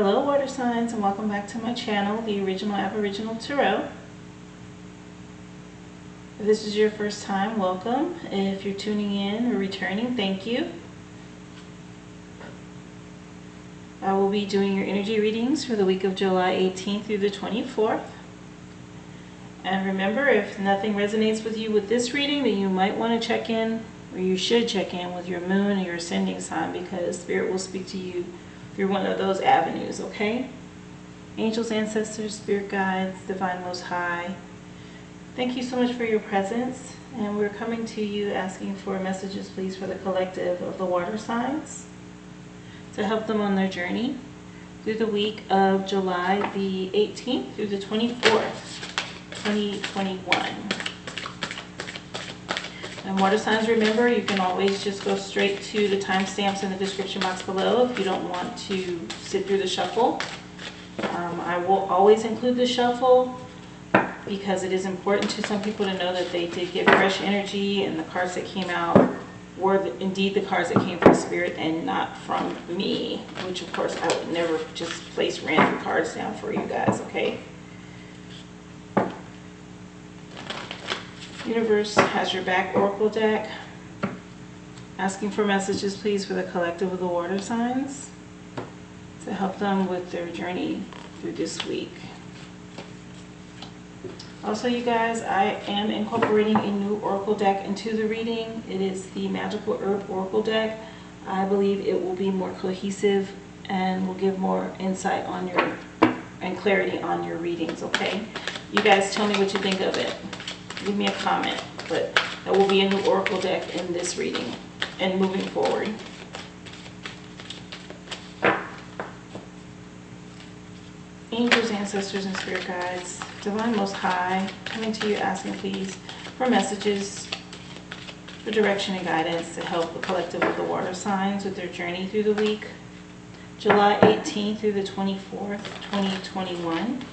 Hello water signs, and welcome back to my channel, the Original Aboriginal Tarot. If this is your first time, welcome. If you're tuning in or returning, thank you. I will be doing your energy readings for the week of July 18th through the 24th. And remember, if nothing resonates with you with this reading, then you might want to check in, or you should check in with your moon or your ascending sign, because Spirit will speak to you through one of those avenues, okay? Angels, ancestors, spirit guides, divine most high, thank you so much for your presence. And we're coming to you asking for messages, please, for the collective of the water signs to help them on their journey through the week of July the 18th through the 24th, 2021. And water signs, remember, you can always just go straight to the timestamps in the description box below if you don't want to sit through the shuffle. I will always include the shuffle because it is important to some people to know that they did get fresh energy, and the cards that came out were indeed the cards that came from Spirit and not from me, which of course I would never just place random cards down for you guys, okay? Universe has your back oracle deck, asking for messages, please, for the collective of the water signs to help them with their journey through this week. Also, you guys, I am incorporating a new oracle deck into the reading. It is the Magical Herb Oracle deck. I believe it will be more cohesive and will give more insight on your and clarity on your readings, okay? You guys tell me what you think of it. Leave me a comment, but there will be a new oracle deck in this reading and moving forward. Angels, ancestors, and spirit guides, divine most high, coming to you asking, please, for messages, for direction and guidance to help the collective of the water signs with their journey through the week, July 18th through the 24th, 2021.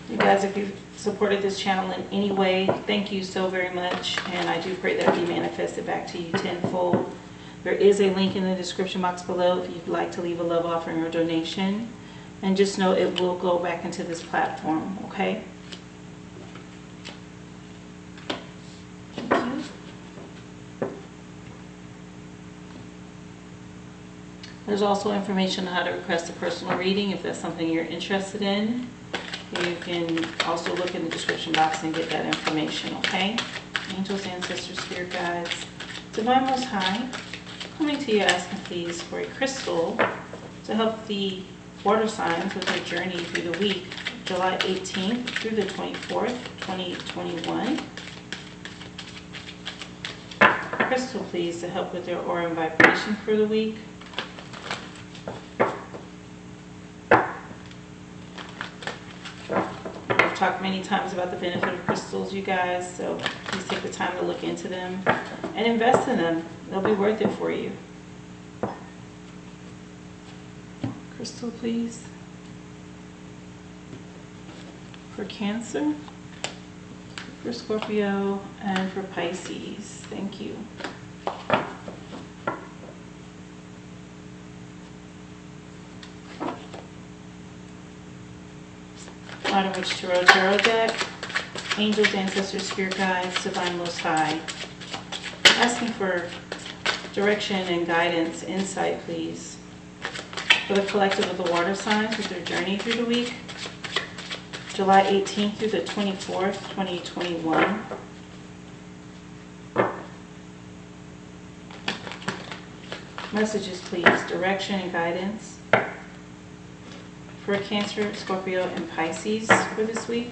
You guys, if you've supported this channel in any way, thank you so very much, and I do pray that it be manifested back to you tenfold. There is a link in the description box below if you'd like to leave a love offering or donation, and just know it will go back into this platform, okay? Thank you. There's also information on how to request a personal reading if that's something you're interested in. You can also look in the description box and get that information, okay? Angels, ancestors, spirit guides, divine most high, coming to you asking, please, for a crystal to help the water signs with their journey through the week, July 18th through the 24th, 2021. Crystal, please, to help with their aura and vibration for the week. Talked many times about the benefit of crystals, you guys, so please take the time to look into them and invest in them. They'll be worth it for you. Crystal, please, for Cancer, for Scorpio, and for Pisces. Thank you. Modern Witch Tarot deck, Angels, Ancestors, Spirit Guides, Divine Most High, asking for direction and guidance, insight, please, for the collective of the water signs with their journey through the week, July 18th through the 24th, 2021. Messages, please, direction and guidance for Cancer, Scorpio, and Pisces for this week.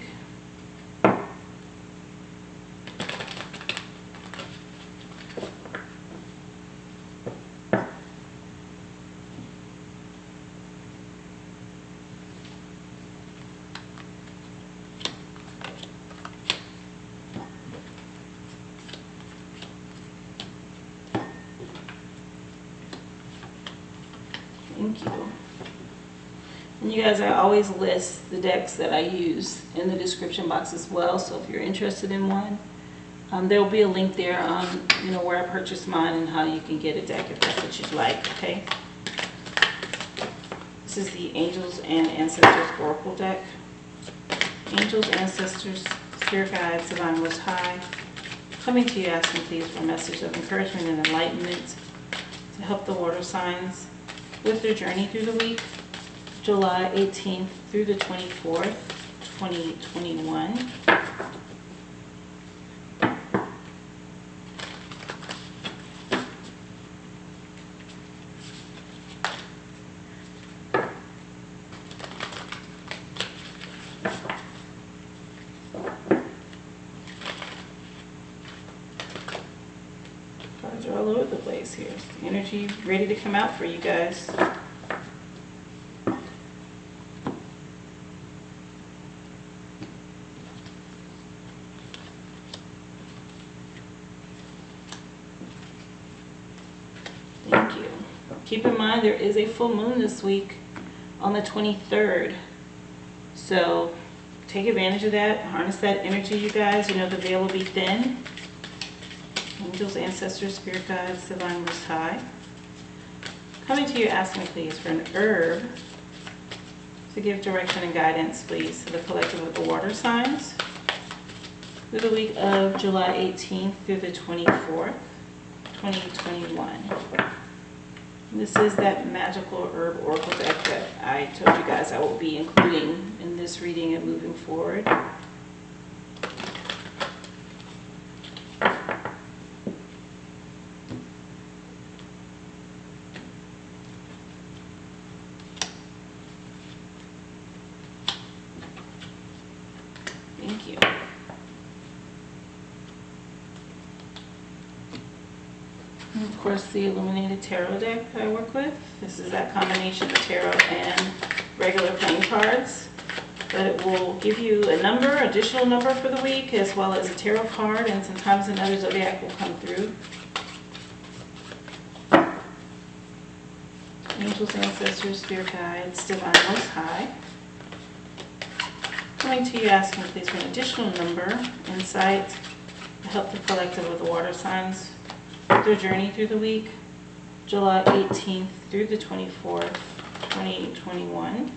Thank you. And you guys, I always list the decks that I use in the description box as well, so if you're interested in one, There will be a link there on, where I purchased mine and how you can get a deck if that's what you'd like, okay? This is the Angels and Ancestors Oracle deck. Angels, Ancestors, Spirit Guides, Divine Most High, coming to you asking please for a message of encouragement and enlightenment to help the water signs with their journey through the week, July 18th through the 24th, 2021. Cards are all over the place here. The energy ready to come out for you guys. Thank you. Keep in mind there is a full moon this week on the 23rd. So take advantage of that. Harness that energy, you guys. The veil will be thin. Angels, Ancestors, Spirit Guides, Divine Most High, coming to you asking please for an herb to give direction and guidance please to the collective of the water signs through the week of July 18th through the 24th, 2021. This is that magical herb oracle deck that I told you guys I will be including in this reading and moving forward. Thank you. And of course, the Illuminated Tarot deck that I work with. This is that combination of tarot and regular playing cards. But it will give you a number, additional number for the week, as well as a tarot card, and sometimes another zodiac will come through. Angels, Ancestors, Spirit Guides, Divine Most High, coming to you asking please for an additional number, insight, to help the collective of the water signs with their journey through the week, July 18th through the 24th, 2021.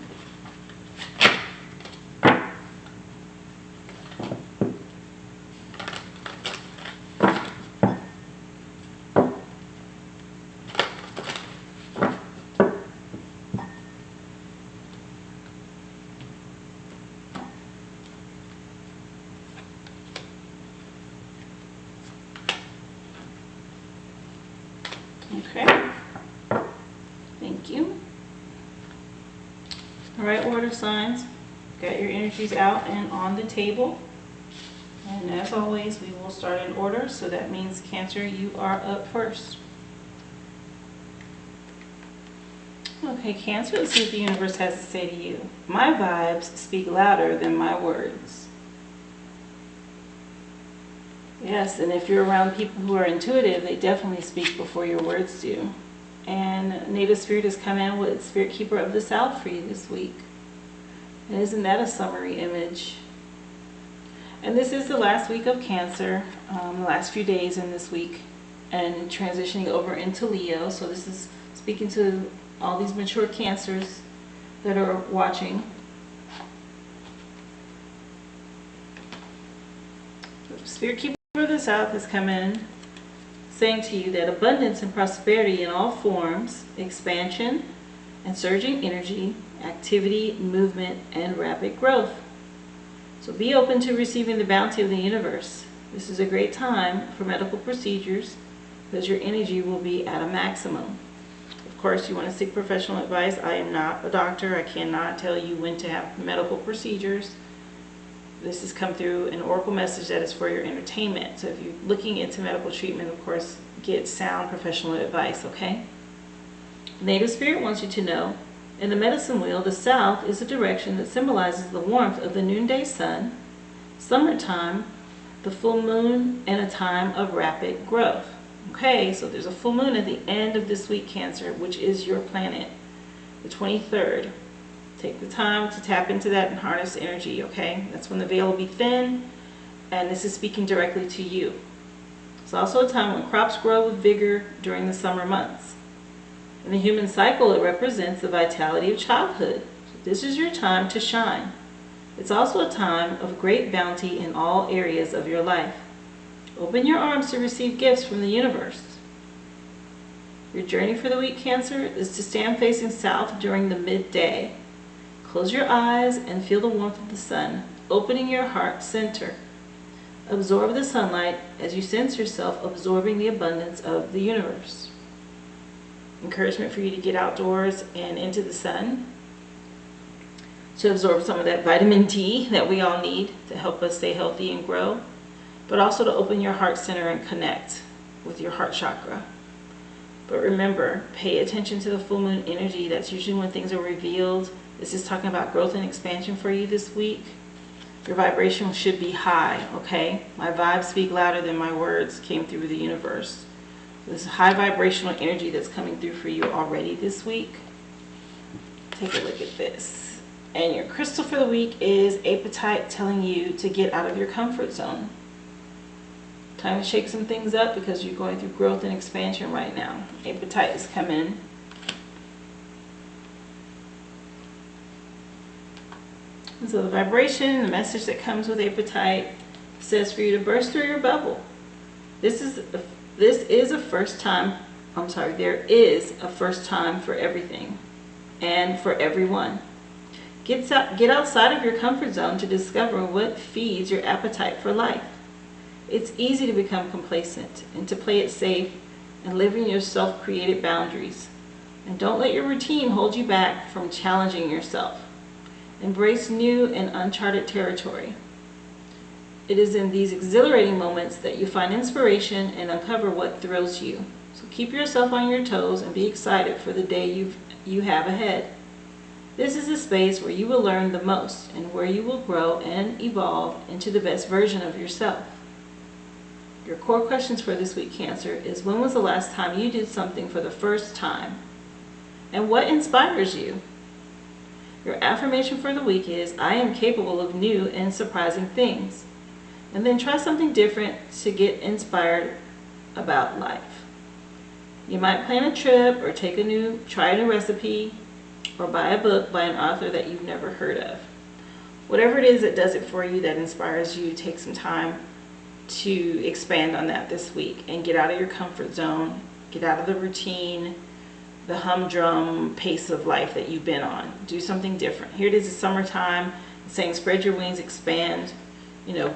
Okay, thank you. All right, water signs, got your energies out and on the table. And as always, we will start in order. So that means Cancer, you are up first. Okay, Cancer, let's see what the universe has to say to you. My vibes speak louder than my words. Yes, and if you're around people who are intuitive, they definitely speak before your words do. And Native Spirit has come in with Spirit Keeper of the South for you this week. And isn't that a summary image? And this is the last week of Cancer, the last few days in this week, and transitioning over into Leo. So this is speaking to all these mature Cancers that are watching. Spirit Keeper of the South has come in saying to you that abundance and prosperity in all forms, expansion and surging energy, activity, movement, and rapid growth. So be open to receiving the bounty of the universe. This is a great time for medical procedures because your energy will be at a maximum. Of course, you want to seek professional advice. I am not a doctor. I cannot tell you when to have medical procedures. This has come through an oracle message that is for your entertainment. So if you're looking into medical treatment, of course, get sound professional advice, okay? Native Spirit wants you to know, in the medicine wheel, the south is a direction that symbolizes the warmth of the noonday sun, summertime, the full moon, and a time of rapid growth. Okay, so there's a full moon at the end of this week, Cancer, which is your planet, the 23rd. Take the time to tap into that and harness energy, okay? That's when the veil will be thin, and this is speaking directly to you. It's also a time when crops grow with vigor during the summer months. In the human cycle, it represents the vitality of childhood. So this is your time to shine. It's also a time of great bounty in all areas of your life. Open your arms to receive gifts from the universe. Your journey for the week, Cancer, is to stand facing south during the midday. Close your eyes and feel the warmth of the sun, opening your heart center. Absorb the sunlight as you sense yourself absorbing the abundance of the universe. Encouragement for you to get outdoors and into the sun to absorb some of that vitamin D that we all need to help us stay healthy and grow, but also to open your heart center and connect with your heart chakra. But remember, pay attention to the full moon energy. That's usually when things are revealed. This is talking about growth and expansion for you this week. Your vibration should be high, okay? My vibes speak louder than my words came through the universe. This high vibrational energy that's coming through for you already this week. Take a look at this. And your crystal for the week is apatite, telling you to get out of your comfort zone. Time to shake some things up because you're going through growth and expansion right now. Apatite is coming. And so the vibration, the message that comes with apatite says for you to burst through your bubble. There is a first time for everything and for everyone. Get outside of your comfort zone to discover what feeds your appetite for life. It's easy to become complacent and to play it safe and live in your self-created boundaries. And don't let your routine hold you back from challenging yourself. Embrace new and uncharted territory. It is in these exhilarating moments that you find inspiration and uncover what thrills you. So keep yourself on your toes and be excited for the day you have ahead. This is a space where you will learn the most and where you will grow and evolve into the best version of yourself. Your core questions for this week, Cancer, is when was the last time you did something for the first time? And what inspires you? Your affirmation for the week is, I am capable of new and surprising things. And then try something different to get inspired about life. You might plan a trip or try a new recipe or buy a book by an author that you've never heard of. Whatever it is that does it for you, that inspires you, take some time to expand on that this week and get out of your comfort zone, get out of the routine, the humdrum pace of life that you've been on. Do something different. Here it is, it's summertime. It's saying spread your wings, expand,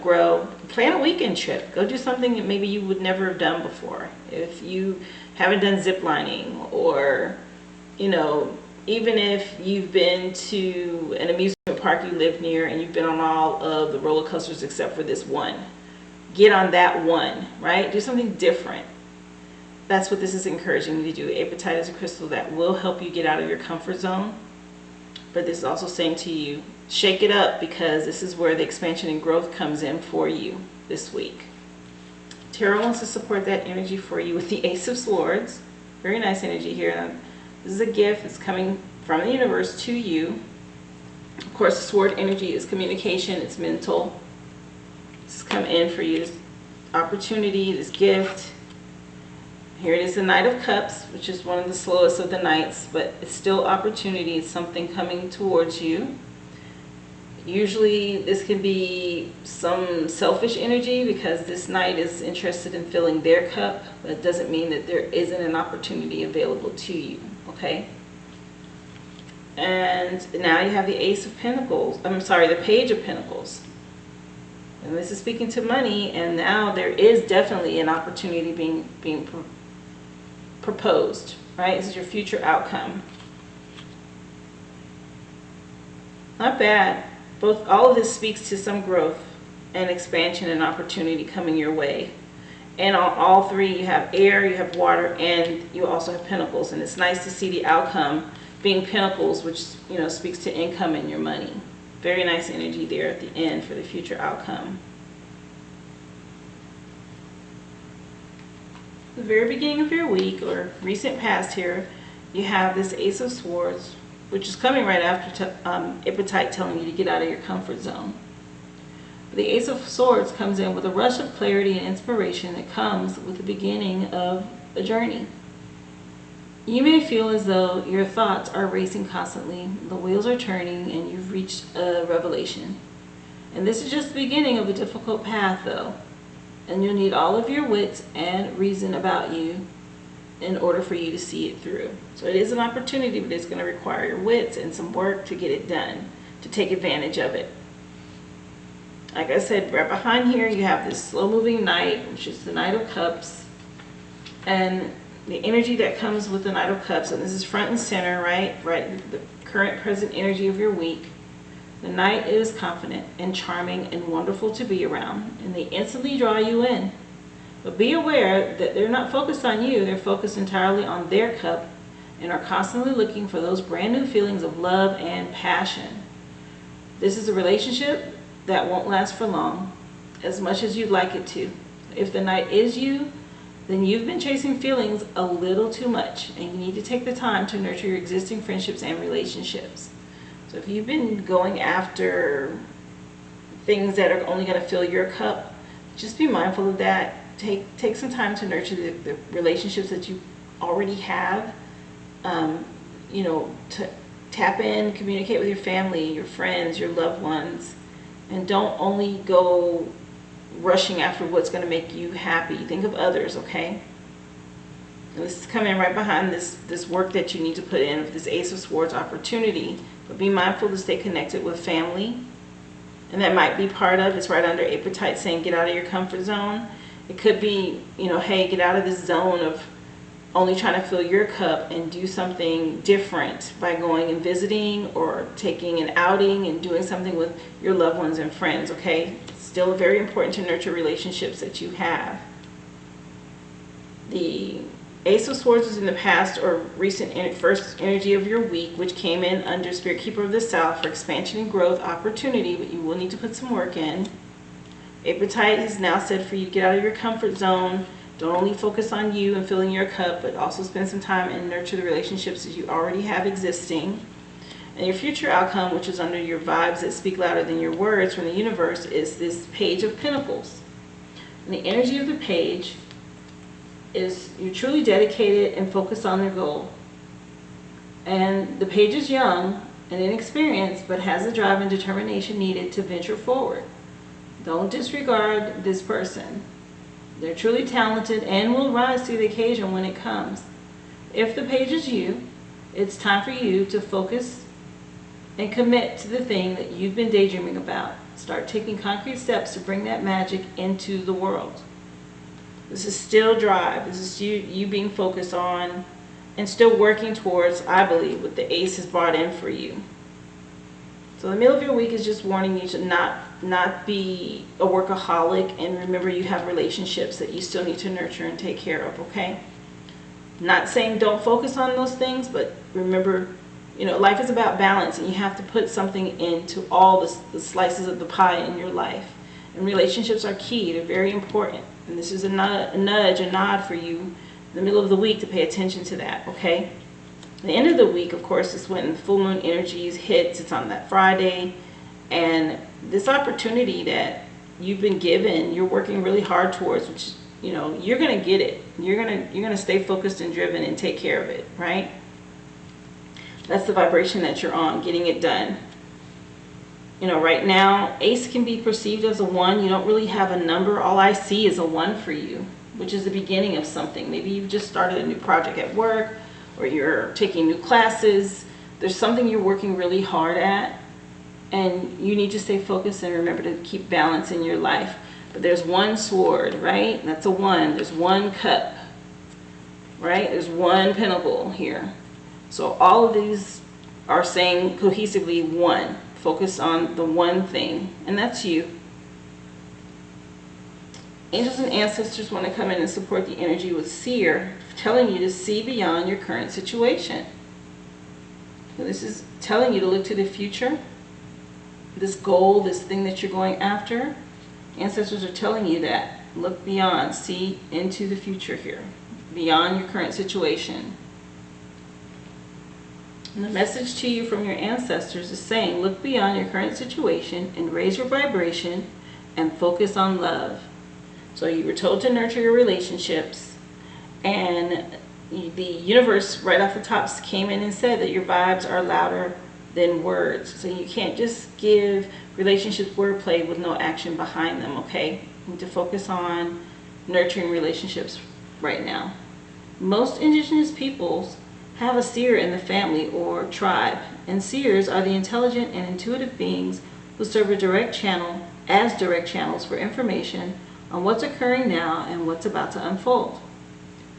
grow. Plan a weekend trip. Go do something that maybe you would never have done before. If you haven't done zip lining, or even if you've been to an amusement park you live near and you've been on all of the roller coasters except for this one. Get on that one, right? Do something different. That's what this is encouraging you to do. Apatite is a crystal that will help you get out of your comfort zone. But this is also saying to you, shake it up, because this is where the expansion and growth comes in for you this week. Tarot wants to support that energy for you with the Ace of Swords. Very nice energy here. Now, this is a gift that's coming from the universe to you. Of course, the sword energy is communication, it's mental. This has come in for you, this opportunity, this gift. Here it is, the Knight of Cups, which is one of the slowest of the knights, but it's still opportunity. It's something coming towards you. Usually this can be some selfish energy because this knight is interested in filling their cup, but it doesn't mean that there isn't an opportunity available to you, okay? And now you have the Ace of Pentacles, the Page of Pentacles. And this is speaking to money, and now there is definitely an opportunity being proposed, right? This is your future outcome. Not bad. All of this speaks to some growth and expansion and opportunity coming your way. And on all three, you have air, you have water, and you also have pentacles. And it's nice to see the outcome being pentacles, which speaks to income and your money. Very nice energy there at the end for the future outcome. The very beginning of your week, or recent past here, you have this Ace of Swords, which is coming right after Apatite telling you to get out of your comfort zone. The Ace of Swords comes in with a rush of clarity and inspiration that comes with the beginning of a journey. You may feel as though your thoughts are racing constantly, the wheels are turning, and you've reached a revelation. And this is just the beginning of a difficult path, though. And you'll need all of your wits and reason about you in order for you to see it through. So it is an opportunity, but it's going to require your wits and some work to get it done, to take advantage of it. Like I said, right behind here you have this slow-moving Knight, which is the Knight of Cups. And the energy that comes with the Knight of Cups, and this is front and center, right? The current present energy of your week. The Knight is confident and charming and wonderful to be around, and they instantly draw you in. But be aware that they're not focused on you, they're focused entirely on their cup and are constantly looking for those brand new feelings of love and passion. This is a relationship that won't last for long, as much as you'd like it to. If the Knight is you, then you've been chasing feelings a little too much, and you need to take the time to nurture your existing friendships and relationships. So if you've been going after things that are only going to fill your cup, just be mindful of that. Take some time to nurture the relationships that you already have. To tap in, communicate with your family, your friends, your loved ones, and don't only go rushing after what's going to make you happy. Think of others, okay? And this is coming right behind this work that you need to put in with this Ace of Swords opportunity. But be mindful to stay connected with family. And that might be part of, it's right under appetite, saying get out of your comfort zone. It could be, hey, get out of this zone of only trying to fill your cup and do something different by going and visiting or taking an outing and doing something with your loved ones and friends, okay? It's still very important to nurture relationships that you have. The Ace of Swords is in the past or recent first energy of your week, which came in under Spirit Keeper of the South for expansion and growth opportunity, but you will need to put some work in. Appetite is now said for you to get out of your comfort zone. Don't only focus on you and filling your cup, but also spend some time and nurture the relationships that you already have existing. And your future outcome, which is under your vibes that speak louder than your words from the universe, is this Page of Pentacles. And the energy of the page is you're truly dedicated and focused on their goal. And the page is young and inexperienced, but has the drive and determination needed to venture forward. Don't disregard this person. They're truly talented and will rise to the occasion when it comes. If the page is you, it's time for you to focus and commit to the thing that you've been daydreaming about. Start taking concrete steps to bring that magic into the world. This is still drive. This is you being focused on and still working towards, I believe, what the Ace has brought in for you. So the middle of your week is just warning you to not be a workaholic, and remember you have relationships that you still need to nurture and take care of, okay? Not saying don't focus on those things, but remember, life is about balance, and you have to put something into all the slices of the pie in your life. And relationships are key. They're very important. And this is a nudge, a nod for you in the middle of the week to pay attention to that, okay? The end of the week, of course, is when full moon energies hits. It's on that Friday. And this opportunity that you've been given, you're working really hard towards, which, you're going to get it. You're going to stay focused and driven and take care of it, right? That's the vibration that you're on, getting it done. Right now, Ace can be perceived as a 1. You don't really have a number. All I see is a 1 for you, which is the beginning of something. Maybe you've just started a new project at work, or you're taking new classes. There's something you're working really hard at, and you need to stay focused and remember to keep balance in your life. But there's one sword, right? That's a 1. There's one cup, right? There's one pentacle here. So all of these are saying cohesively 1. Focus on the one thing, and that's you. Angels and ancestors want to come in and support the energy with Seer, telling you to see beyond your current situation. So this is telling you to look to the future, this goal, this thing that you're going after. Ancestors are telling you that. Look beyond, see into the future here, beyond your current situation. And the message to you from your ancestors is saying, look beyond your current situation and raise your vibration and focus on love. So you were told to nurture your relationships, and the universe right off the top came in and said that your vibes are louder than words. So you can't just give relationships wordplay with no action behind them, okay? You need to focus on nurturing relationships right now. Most indigenous peoples have a seer in the family or tribe, and seers are the intelligent and intuitive beings who serve a direct channel as direct channels for information on what's occurring now and what's about to unfold.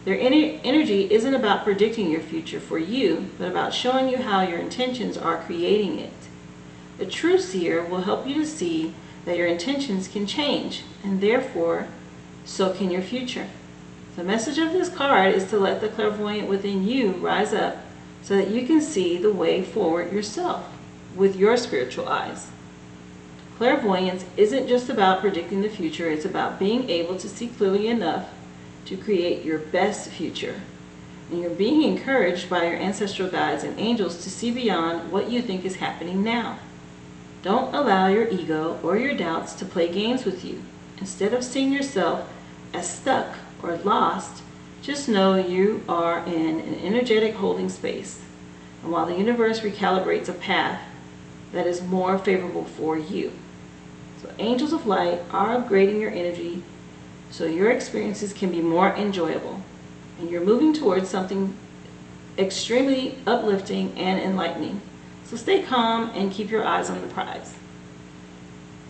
Their energy isn't about predicting your future for you, but about showing you how your intentions are creating it. A true seer will help you to see that your intentions can change, and therefore, so can your future. The message of this card is to let the clairvoyant within you rise up so that you can see the way forward yourself with your spiritual eyes. Clairvoyance isn't just about predicting the future, it's about being able to see clearly enough to create your best future. And you're being encouraged by your ancestral guides and angels to see beyond what you think is happening now. Don't allow your ego or your doubts to play games with you. Instead of seeing yourself as stuck or lost, just know you are in an energetic holding space. And while the universe recalibrates a path that is more favorable for you. So angels of light are upgrading your energy so your experiences can be more enjoyable. And you're moving towards something extremely uplifting and enlightening. So stay calm and keep your eyes on the prize.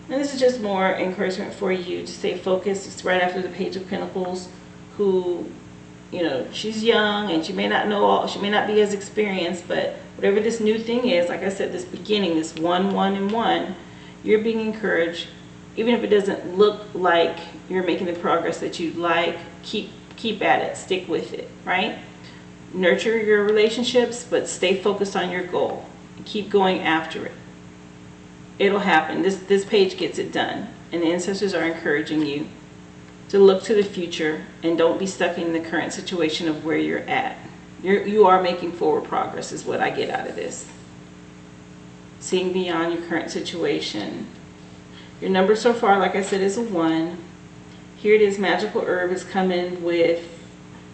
And this is just more encouragement for you to stay focused. It's right after the Page of Pentacles, who, you know, she's young and she may not know all, she may not be as experienced, but whatever this new thing is, like I said, this beginning, this 1, 1, and 1, you're being encouraged. Even if it doesn't look like you're making the progress that you'd like, keep at it, stick with it, right? Nurture your relationships, but stay focused on your goal. Keep going after it. It'll happen. This page gets it done. And the ancestors are encouraging you to look to the future and don't be stuck in the current situation of where you're at. You are making forward progress is what I get out of this. Seeing beyond your current situation. Your number so far, like I said, is a 1. Here it is, magical herb is coming with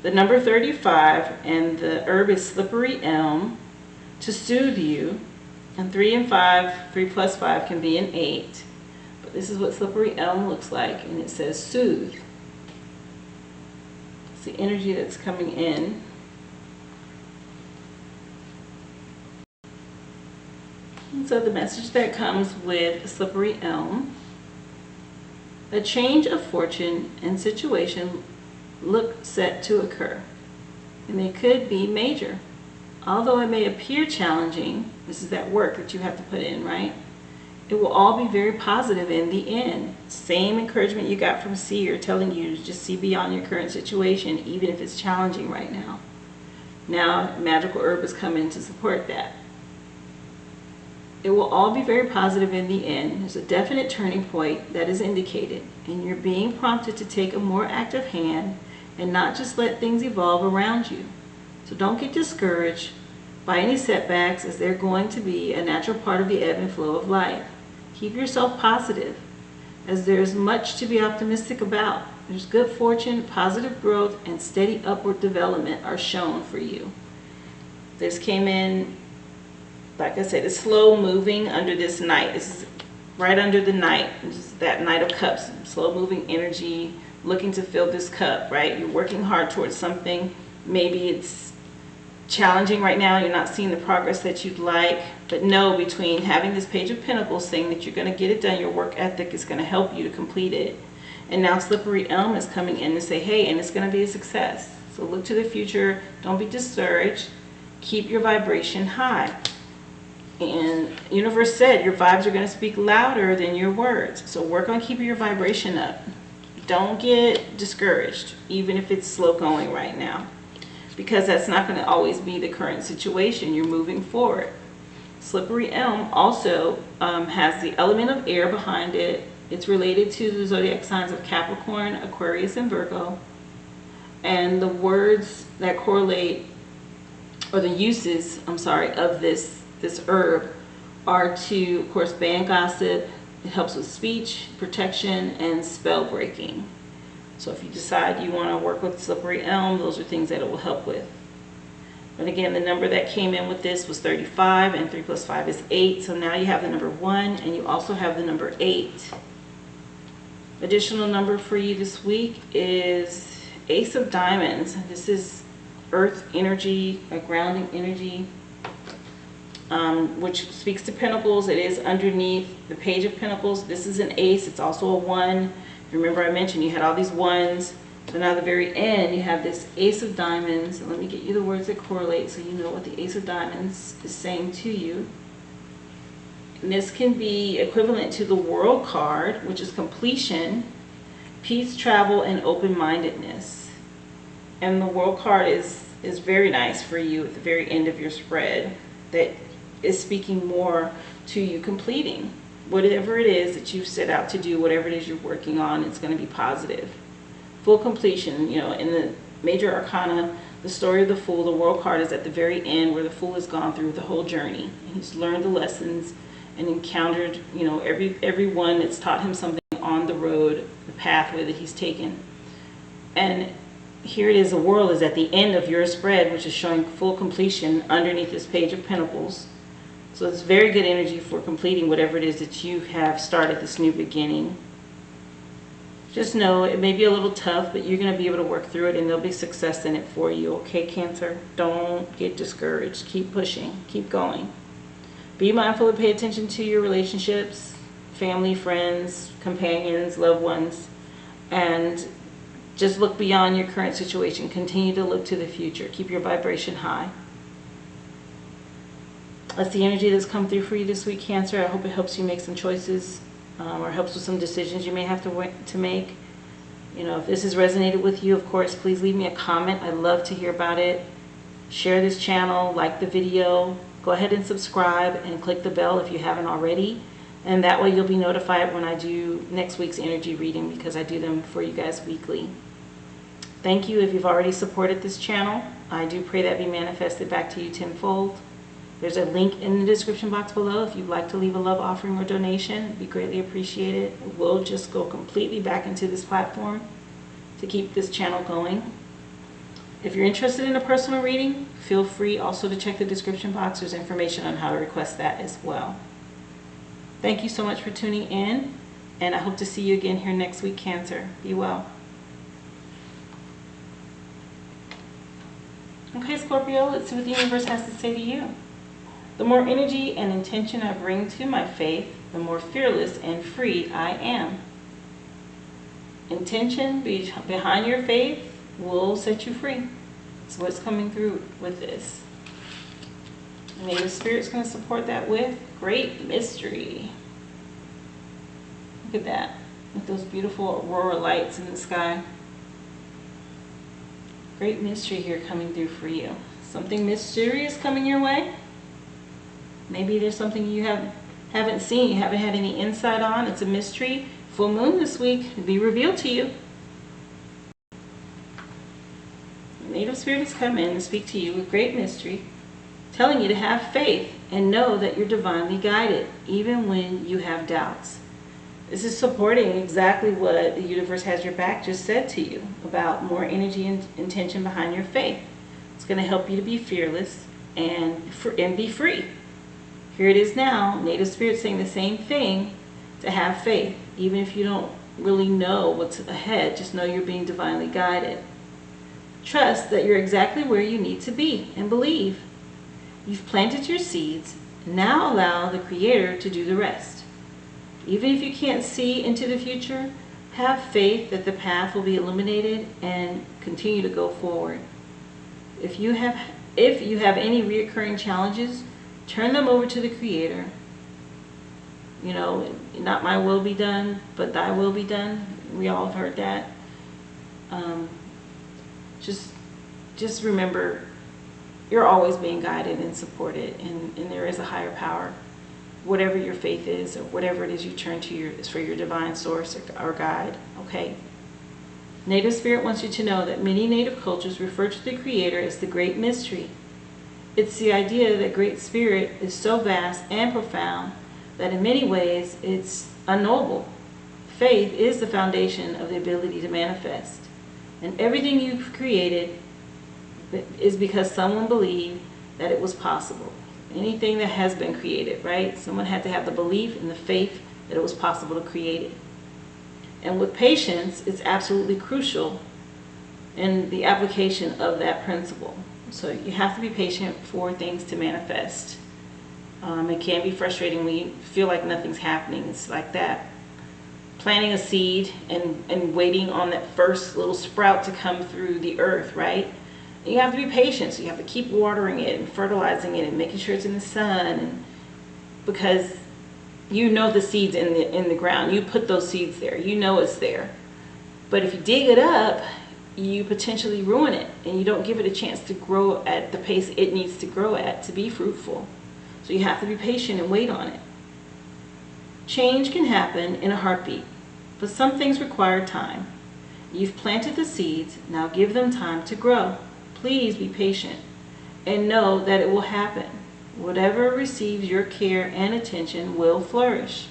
the number 35, and the herb is slippery elm to soothe you. And 3 and 5, 3 plus 5 can be an 8. But this is what slippery elm looks like, and it says soothe. It's the energy that's coming in. And so the message that comes with slippery elm: a change of fortune and situation look set to occur, and it could be major. Although it may appear challenging, this is that work that you have to put in, right? It will all be very positive in the end. Same encouragement you got from Seer, telling you to just see beyond your current situation, even if it's challenging right now. Now, magical herb is coming to support that. It will all be very positive in the end. There's a definite turning point that is indicated, and you're being prompted to take a more active hand and not just let things evolve around you. So don't get discouraged by any setbacks, as they're going to be a natural part of the ebb and flow of life. Keep yourself positive, as there's much to be optimistic about. There's good fortune, positive growth, and steady upward development are shown for you. This came in, like I said, it's slow moving under this Knight. This is right under the Knight. This is that Knight of Cups, slow moving energy, looking to fill this cup, right? You're working hard towards something. Maybe it's challenging right now, you're not seeing the progress that you'd like, but know, between having this Page of Pentacles saying that you're going to get it done, your work ethic is going to help you to complete it, and now slippery elm is coming in to say, hey, and it's going to be a success. So look to the future, don't be discouraged, keep your vibration high. And universe said your vibes are going to speak louder than your words, so work on keeping your vibration up. Don't get discouraged, even if it's slow going right now, because that's not going to always be the current situation. You're moving forward. Slippery elm also has the element of air behind it. It's related to the zodiac signs of Capricorn, Aquarius, and Virgo. And the words that correlate, or the uses, of this herb are to, of course, ban gossip, It helps with speech, protection, and spell breaking. So if you decide you want to work with slippery elm, those are things that it will help with. But again, the number that came in with this was 35, and 3 plus 5 is 8. So now you have the number 1, and you also have the number 8. Additional number for you this week is Ace of Diamonds. This is earth energy, a grounding energy, which speaks to Pentacles. It is underneath the Page of Pentacles. This is an ace. It's also a 1. Remember I mentioned you had all these 1s. So now at the very end, you have this Ace of Diamonds. Let me get you the words that correlate so you know what the Ace of Diamonds is saying to you. And this can be equivalent to the World card, which is completion, peace, travel, and open-mindedness. And the World card is very nice for you at the very end of your spread. That is speaking more to you completing whatever it is that you've set out to do, whatever it is you're working on. It's going to be positive. Full completion. You know, in the major arcana, the story of the Fool, the World card is at the very end, where the Fool has gone through the whole journey and he's learned the lessons and encountered, you know, everyone that's taught him something on the road, the pathway that he's taken. And here it is, the World is at the end of your spread, which is showing full completion underneath this Page of Pentacles. So it's very good energy for completing whatever it is that you have started, this new beginning. Just know it may be a little tough, but you're going to be able to work through it, and there'll be success in it for you. Okay, Cancer? Don't get discouraged. Keep pushing. Keep going. Be mindful and pay attention to your relationships, family, friends, companions, loved ones, and just look beyond your current situation. Continue to look to the future. Keep your vibration high. That's the energy that's come through for you this week, Cancer. I hope it helps you make some choices, or helps with some decisions you may have to make. You know, if this has resonated with you, of course, please leave me a comment. I'd love to hear about it. Share this channel, like the video. Go ahead and subscribe and click the bell if you haven't already. And that way you'll be notified when I do next week's energy reading, because I do them for you guys weekly. Thank you if you've already supported this channel. I do pray that be manifested back to you tenfold. There's a link in the description box below if you'd like to leave a love offering or donation. It'd be greatly appreciated. It will just go completely back into this platform to keep this channel going. If you're interested in a personal reading, feel free also to check the description box. There's information on how to request that as well. Thank you so much for tuning in, and I hope to see you again here next week, Cancer. Be well. Okay, Scorpio, let's see what the universe has to say to you. The more energy and intention I bring to my faith, the more fearless and free I am. Intention behind your faith will set you free. That's what's coming through with this. Maybe the Spirit's going to support that with great mystery. Look at that, with those beautiful aurora lights in the sky. Great mystery here coming through for you. Something mysterious coming your way. Maybe there's something you haven't seen, you haven't had any insight on. It's a mystery. Full moon this week will be revealed to you. The native spirit has come in to speak to you with great mystery, telling you to have faith and know that you're divinely guided, even when you have doubts. This is supporting exactly what the universe has your back just said to you about more energy and intention behind your faith. It's going to help you to be fearless and be free. Here it is now, native spirit saying the same thing, to have faith. Even if you don't really know what's ahead, just know you're being divinely guided. Trust that you're exactly where you need to be, and believe. You've planted your seeds. Now allow the Creator to do the rest. Even if you can't see into the future, have faith that the path will be illuminated and continue to go forward. If you have any reoccurring challenges, turn them over to the Creator. You know, not my will be done, but thy will be done. We all have heard that. Just remember, you're always being guided and supported, and there is a higher power. Whatever your faith is, or whatever it is you turn to is for your divine source or guide, okay? Native Spirit wants you to know that many native cultures refer to the Creator as the Great Mystery. It's the idea that Great Spirit is so vast and profound that in many ways it's unknowable. Faith is the foundation of the ability to manifest. And everything you've created is because someone believed that it was possible. Anything that has been created, right? Someone had to have the belief and the faith that it was possible to create it. And with patience, it's absolutely crucial in the application of that principle. So you have to be patient for things to manifest. It can be frustrating when you feel like nothing's happening. It's like that. Planting a seed and waiting on that first little sprout to come through the earth, right? And you have to be patient. So you have to keep watering it and fertilizing it and making sure it's in the sun. And because you know the seed's in the ground. You put those seeds there. You know it's there. But if you dig it up, you potentially ruin it. And you don't give it a chance to grow at the pace it needs to grow at to be fruitful. So you have to be patient and wait on it. Change can happen in a heartbeat, but some things require time. You've planted the seeds, now give them time to grow. Please be patient and know that it will happen. Whatever receives your care and attention will flourish.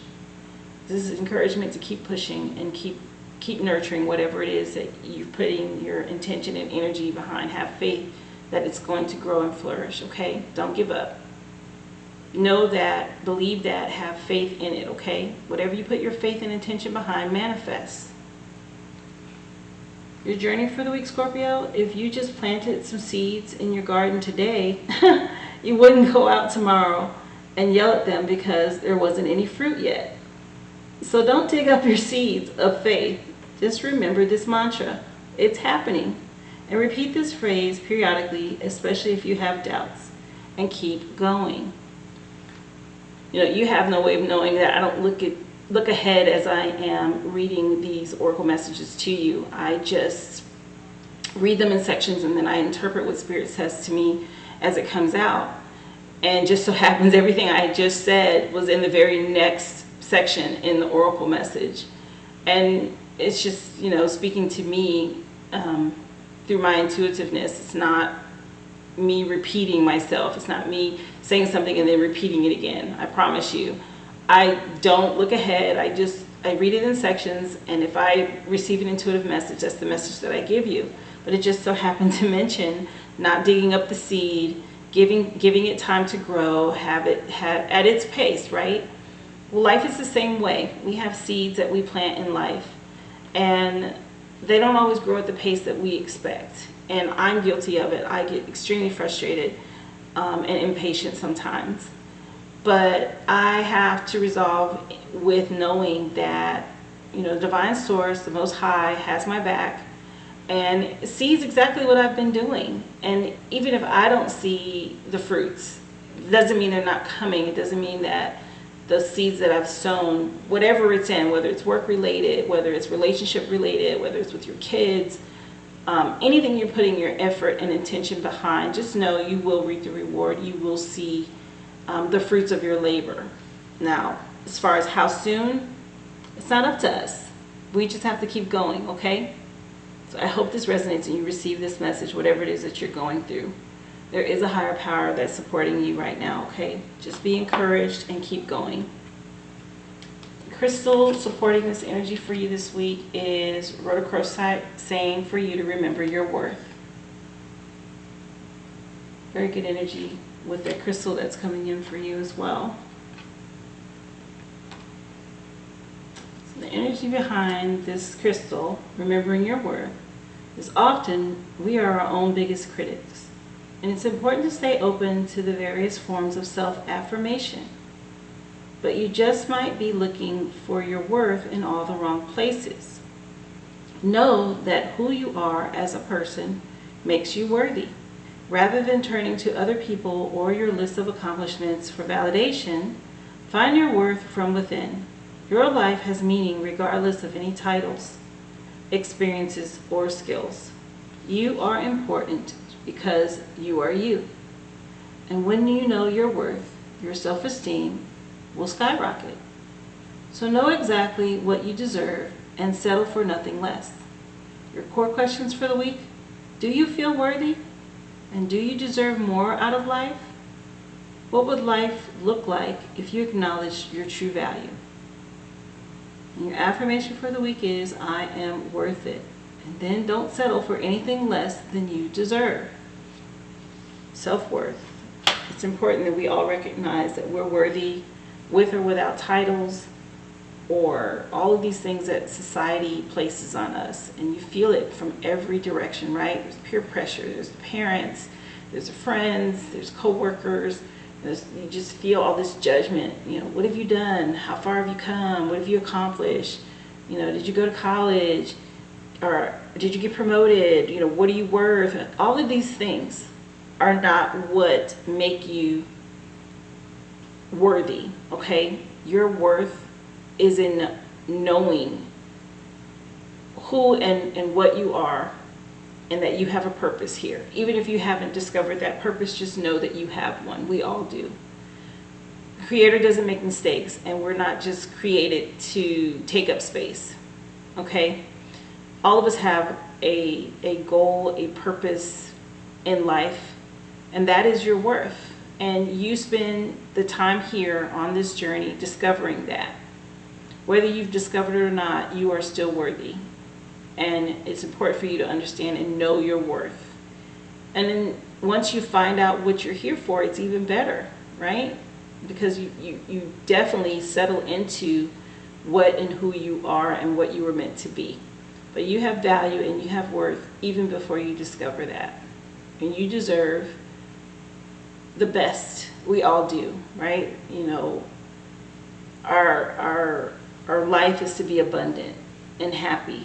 This is encouragement to keep pushing and keep nurturing whatever it is that you're putting your intention and energy behind. Have faith that it's going to grow and flourish, okay? Don't give up. Know that, believe that, have faith in it, okay? Whatever you put your faith and intention behind, manifests. Your journey for the week, Scorpio, if you just planted some seeds in your garden today, you wouldn't go out tomorrow and yell at them because there wasn't any fruit yet. So don't dig up your seeds of faith. Just remember this mantra. It's happening. And repeat this phrase periodically, especially if you have doubts. And keep going. You know, you have no way of knowing that. I don't look ahead as I am reading these oracle messages to you. I just read them in sections and then I interpret what Spirit says to me as it comes out. And just so happens everything I just said was in the very next section in the oracle message. And it's just, you know, speaking to me through my intuitiveness. It's not me repeating myself. It's not me saying something and then repeating it again. I promise you. I don't look ahead. I read it in sections, and if I receive an intuitive message, that's the message that I give you. But it just so happened to mention not digging up the seed, giving it time to grow, have at its pace, right? Well, life is the same way. We have seeds that we plant in life, and they don't always grow at the pace that we expect. And I'm guilty of it. I get extremely frustrated and impatient sometimes. But I have to resolve with knowing that, you know, divine source, the Most High, has my back and sees exactly what I've been doing. And even if I don't see the fruits, it doesn't mean they're not coming. It doesn't mean that the seeds that I've sown, whatever it's in, whether it's work related, whether it's relationship related, whether it's with your kids, anything you're putting your effort and intention behind, just know you will reap the reward. You will see the fruits of your labor. Now, as far as how soon, it's not up to us. We just have to keep going, okay? So I hope this resonates and you receive this message, whatever it is that you're going through. There is a higher power that's supporting you right now, okay? Just be encouraged and keep going. Crystal supporting this energy for you this week is rhodochrosite, saying for you to remember your worth. Very good energy with that crystal that's coming in for you as well. So the energy behind this crystal, remembering your worth, is often we are our own biggest critics. And it's important to stay open to the various forms of self-affirmation. But you just might be looking for your worth in all the wrong places. Know that who you are as a person makes you worthy. Rather than turning to other people or your list of accomplishments for validation, find your worth from within. Your life has meaning regardless of any titles, experiences, or skills. You are important because you are you. And when you know your worth, your self-esteem will skyrocket. So know exactly what you deserve and settle for nothing less. Your core questions for the week: do you feel worthy? And do you deserve more out of life? What would life look like if you acknowledged your true value? And your affirmation for the week is, I am worth it. And then don't settle for anything less than you deserve. Self-worth. It's important that we all recognize that we're worthy, with or without titles, or all of these things that society places on us. And you feel it from every direction, right? There's peer pressure, there's the parents, there's the friends, there's co-workers. You just feel all this judgment. You know, what have you done? How far have you come? What have you accomplished? You know, did you go to college? Or did you get promoted? You know, what are you worth? All of these things are not what make you worthy, okay? Your worth is in knowing who and what you are, and that you have a purpose here. Even if you haven't discovered that purpose, just know that you have one. We all do. The Creator doesn't make mistakes, and we're not just created to take up space, okay? All of us have a goal, a purpose in life, and that is your worth. And you spend the time here on this journey discovering that. Whether you've discovered it or not, you are still worthy. And it's important for you to understand and know your worth. And then once you find out what you're here for, it's even better, right? Because you definitely settle into what and who you are and what you were meant to be. But you have value and you have worth even before you discover that. And you deserve the best. We all do, right? You know, our life is to be abundant and happy.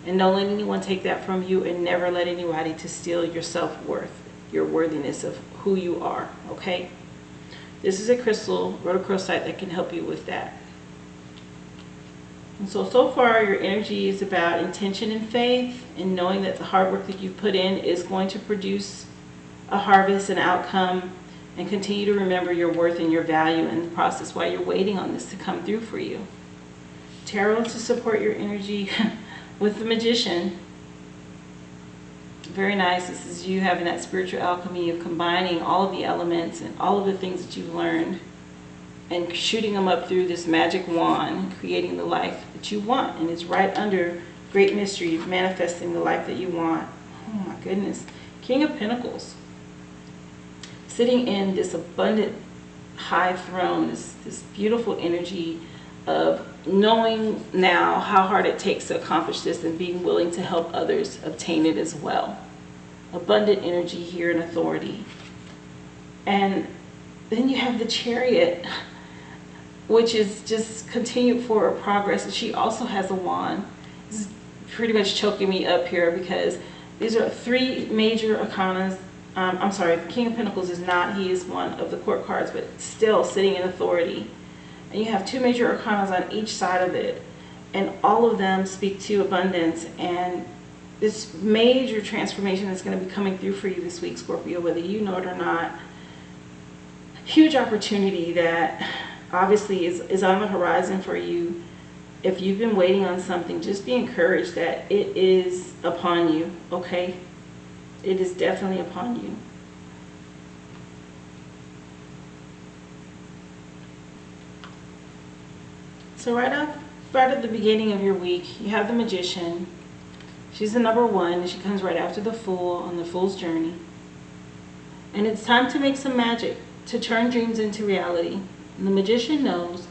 And don't let anyone take that from you, and never let anybody to steal your self-worth, your worthiness of who you are, okay? This is a crystal, rhodochrosite, that can help you with that. And so far your energy is about intention and faith, and knowing that the hard work that you put in is going to produce a harvest, an outcome, and continue to remember your worth and your value in the process while you're waiting on this to come through for you. Tarot to support your energy with the Magician. Very nice. This is you having that spiritual alchemy of combining all of the elements and all of the things that you've learned and shooting them up through this magic wand, creating the life that you want. And it's right under Great Mystery, manifesting the life that you want. Oh my goodness. King of Pentacles. Sitting in this abundant high throne, this beautiful energy of knowing now how hard it takes to accomplish this and being willing to help others obtain it as well. Abundant energy here in authority. And then you have the Chariot, which is just continued forward progress. And she also has a wand. This is pretty much choking me up here because these are three major arcanas. I'm sorry, King of Pentacles is not, he is one of the court cards, but still sitting in authority. And you have two major arcanas on each side of it, and all of them speak to abundance and this major transformation that's going to be coming through for you this week, Scorpio, whether you know it or not. Huge opportunity that obviously is on the horizon for you. If you've been waiting on something, just be encouraged that it is upon you, okay? It is definitely upon you. So right at the beginning of your week, you have the Magician. She's the number one, and she comes right after the Fool on the Fool's journey. And it's time to make some magic, to turn dreams into reality. And the Magician knows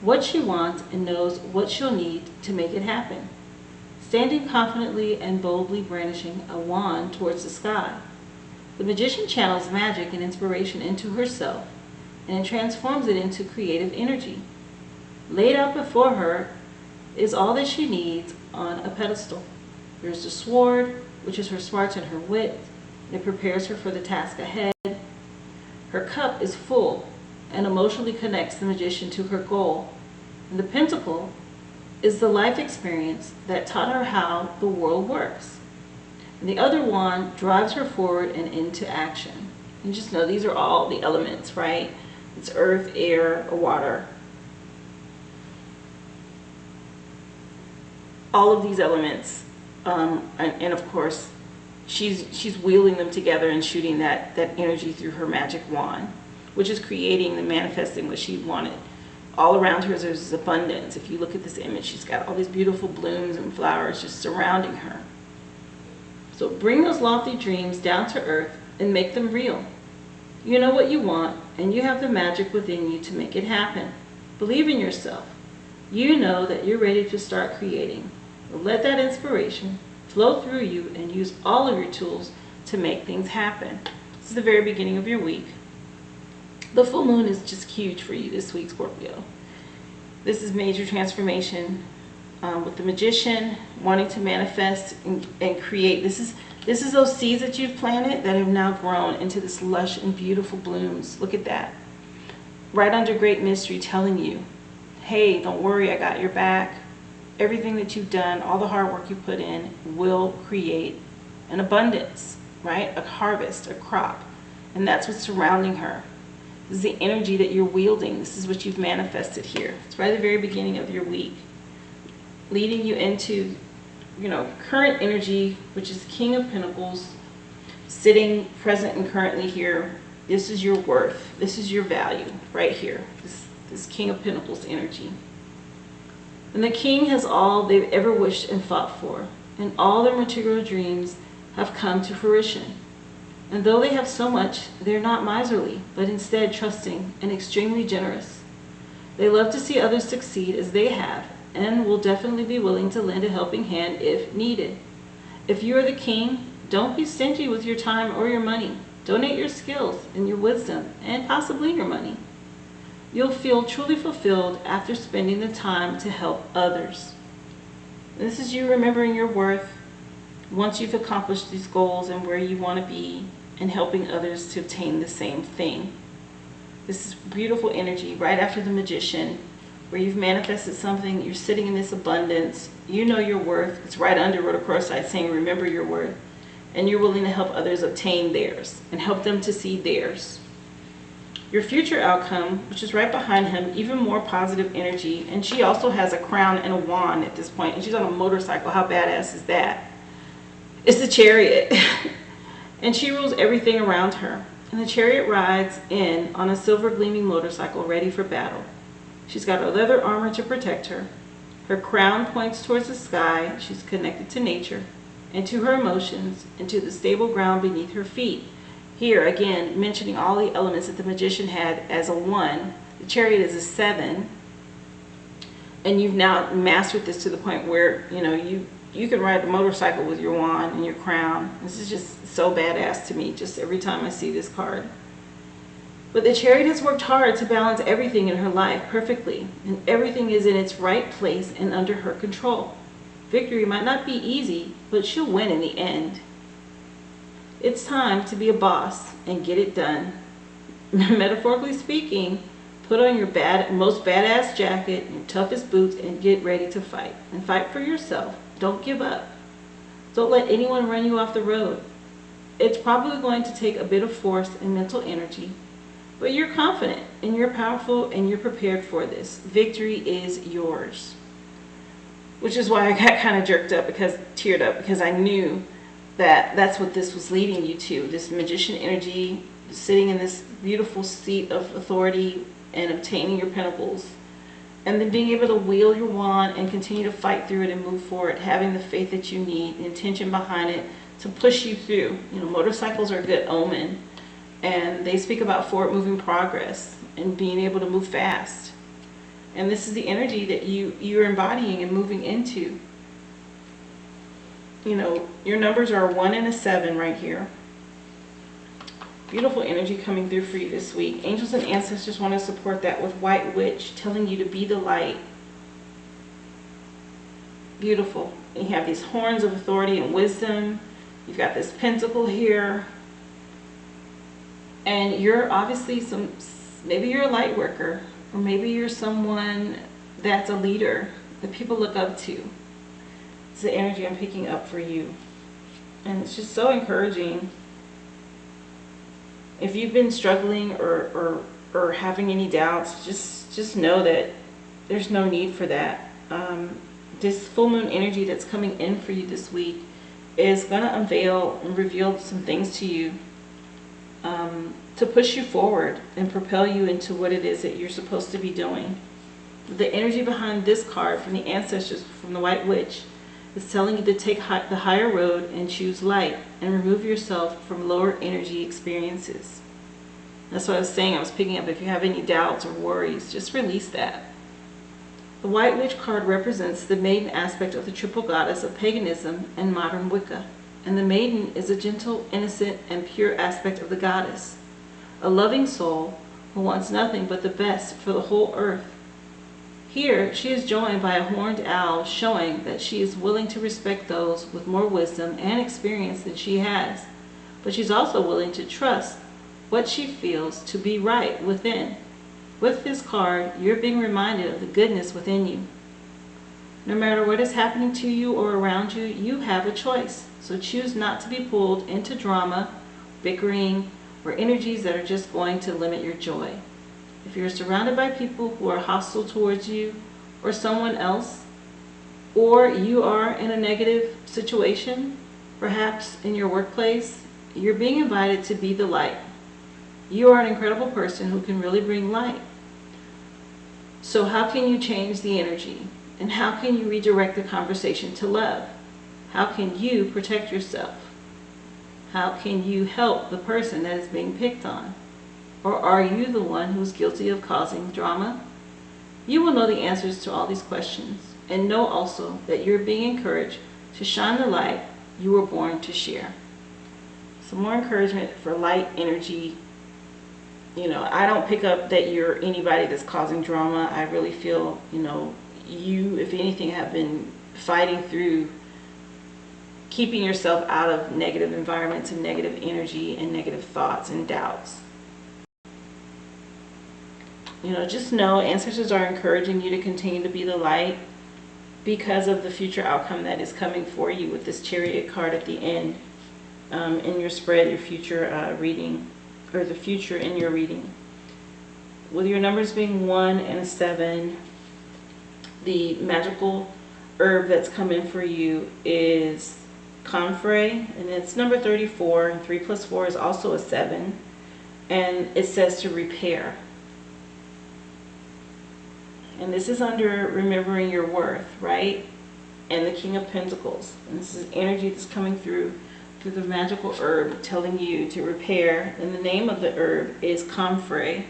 what she wants and knows what she'll need to make it happen. Standing confidently and boldly brandishing a wand towards the sky, the Magician channels magic and inspiration into herself and transforms it into creative energy. Laid out before her is all that she needs on a pedestal. There's the sword, which is her smarts and her wit, and it prepares her for the task ahead. Her cup is full and emotionally connects the Magician to her goal. And the Pentacle is the life experience that taught her how the world works. And the other wand drives her forward and into action. And just know these are all the elements, right? It's earth, air, or water. All of these elements, and of course, she's wheeling them together and shooting that energy through her magic wand, which is creating and manifesting what she wanted all around her there's abundance. If you look at this image, she's got all these beautiful blooms and flowers just surrounding her. So bring those lofty dreams down to earth and make them real. You know what you want, and you have the magic within you to make it happen. Believe in yourself. You know that you're ready to start creating. Let that inspiration flow through you and use all of your tools to make things happen. This is the very beginning of your week. The full moon is just huge for you this week, Scorpio. This is major transformation with the Magician wanting to manifest and create. This is those seeds that you've planted that have now grown into this lush and beautiful blooms. Look at that. Right under great mystery telling you, hey, don't worry, I got your back. Everything that you've done, all the hard work you put in will create an abundance, right? A harvest, a crop. And that's what's surrounding her. This is the energy that you're wielding. This is what you've manifested here. It's right at the very beginning of your week, leading you into, current energy, which is King of Pentacles, sitting present and currently here. This is your worth. This is your value right here. This King of Pentacles energy. And the king has all they've ever wished and fought for, and all their material dreams have come to fruition. And though they have so much, they're not miserly, but instead trusting and extremely generous. They love to see others succeed as they have, and will definitely be willing to lend a helping hand if needed. If you are the king, don't be stingy with your time or your money. Donate your skills and your wisdom, and possibly your money. You'll feel truly fulfilled after spending the time to help others. This is you remembering your worth once you've accomplished these goals and where you want to be, and helping others to obtain the same thing. This is beautiful energy right after the Magician, where you've manifested something, you're sitting in this abundance, you know your worth. It's right under Rhoda Crossite saying, remember your worth. And you're willing to help others obtain theirs and help them to see theirs. Your future outcome, which is right behind him, even more positive energy. And she also has a crown and a wand at this point, and she's on a motorcycle. How badass is that? It's the Chariot. And she rules everything around her. And the Chariot rides in on a silver gleaming motorcycle ready for battle. She's got a leather armor to protect her. Her crown points towards the sky. She's connected to nature and to her emotions and to the stable ground beneath her feet. Here again, mentioning all the elements that the Magician had as a 1. The Chariot is a 7. And you've now mastered this to the point where, you can ride a motorcycle with your wand and your crown. This is just so badass to me, just every time I see this card. But the Chariot has worked hard to balance everything in her life perfectly, and everything is in its right place and under her control. Victory might not be easy, but she'll win in the end. It's time to be a boss and get it done. Metaphorically speaking, put on your most badass jacket, your toughest boots, and get ready to fight. And fight for yourself. Don't give up. Don't let anyone run you off the road. It's probably going to take a bit of force and mental energy, but you're confident and you're powerful and you're prepared for this. Victory is yours. Which is why I got kind of teared up, because I knew that that's what this was leading you to. This Magician energy, sitting in this beautiful seat of authority and obtaining your pentacles. And then being able to wield your wand and continue to fight through it and move forward, having the faith that you need, the intention behind it to push you through. Motorcycles are a good omen, and they speak about forward moving progress and being able to move fast. And this is the energy that you're embodying and moving into. Your numbers are a 1 and a 7 right here. Beautiful energy coming through for you this week. Angels and ancestors want to support that with White Witch telling you to be the light. Beautiful. And you have these horns of authority and wisdom. You've got this pentacle here. And you're obviously maybe you're a light worker, or maybe you're someone that's a leader that people look up to. It's the energy I'm picking up for you. And it's just so encouraging. If you've been struggling or having any doubts, just know that there's no need for that. This full moon energy that's coming in for you this week is going to unveil and reveal some things to you to push you forward and propel you into what it is that you're supposed to be doing. The energy behind this card from the ancestors, from the White Witch, is telling you to take the higher road and choose light and remove yourself from lower energy experiences. That's what I was saying. I was picking up, if you have any doubts or worries, just release that. The White Witch card represents the maiden aspect of the triple goddess of paganism and modern Wicca. And the maiden is a gentle, innocent, and pure aspect of the goddess. A loving soul who wants nothing but the best for the whole earth. Here, she is joined by a horned owl, showing that she is willing to respect those with more wisdom and experience than she has. But she's also willing to trust what she feels to be right within. With this card, you're being reminded of the goodness within you. No matter what is happening to you or around you, you have a choice. So choose not to be pulled into drama, bickering, or energies that are just going to limit your joy. If you're surrounded by people who are hostile towards you or someone else, or you are in a negative situation, perhaps in your workplace, you're being invited to be the light. You are an incredible person who can really bring light. So how can you change the energy? And how can you redirect the conversation to love? How can you protect yourself? How can you help the person that is being picked on? Or are you the one who's guilty of causing drama? You will know the answers to all these questions, and know also that you're being encouraged to shine the light you were born to share. Some more encouragement for light energy. You know, I don't pick up that you're anybody that's causing drama. I really feel, you, if anything, have been fighting through keeping yourself out of negative environments and negative energy and negative thoughts and doubts. Just know ancestors are encouraging you to continue to be the light because of the future outcome that is coming for you with this Chariot card at the end in your spread, your future reading, or the future in your reading. With your numbers being 1 and a 7, the magical herb that's coming for you is comfrey, and it's number 34, and 3 plus 4 is also a 7, and it says to repair. And this is under remembering your worth, right? And the King of Pentacles. And this is energy that's coming through the magical herb telling you to repair. And the name of the herb is comfrey.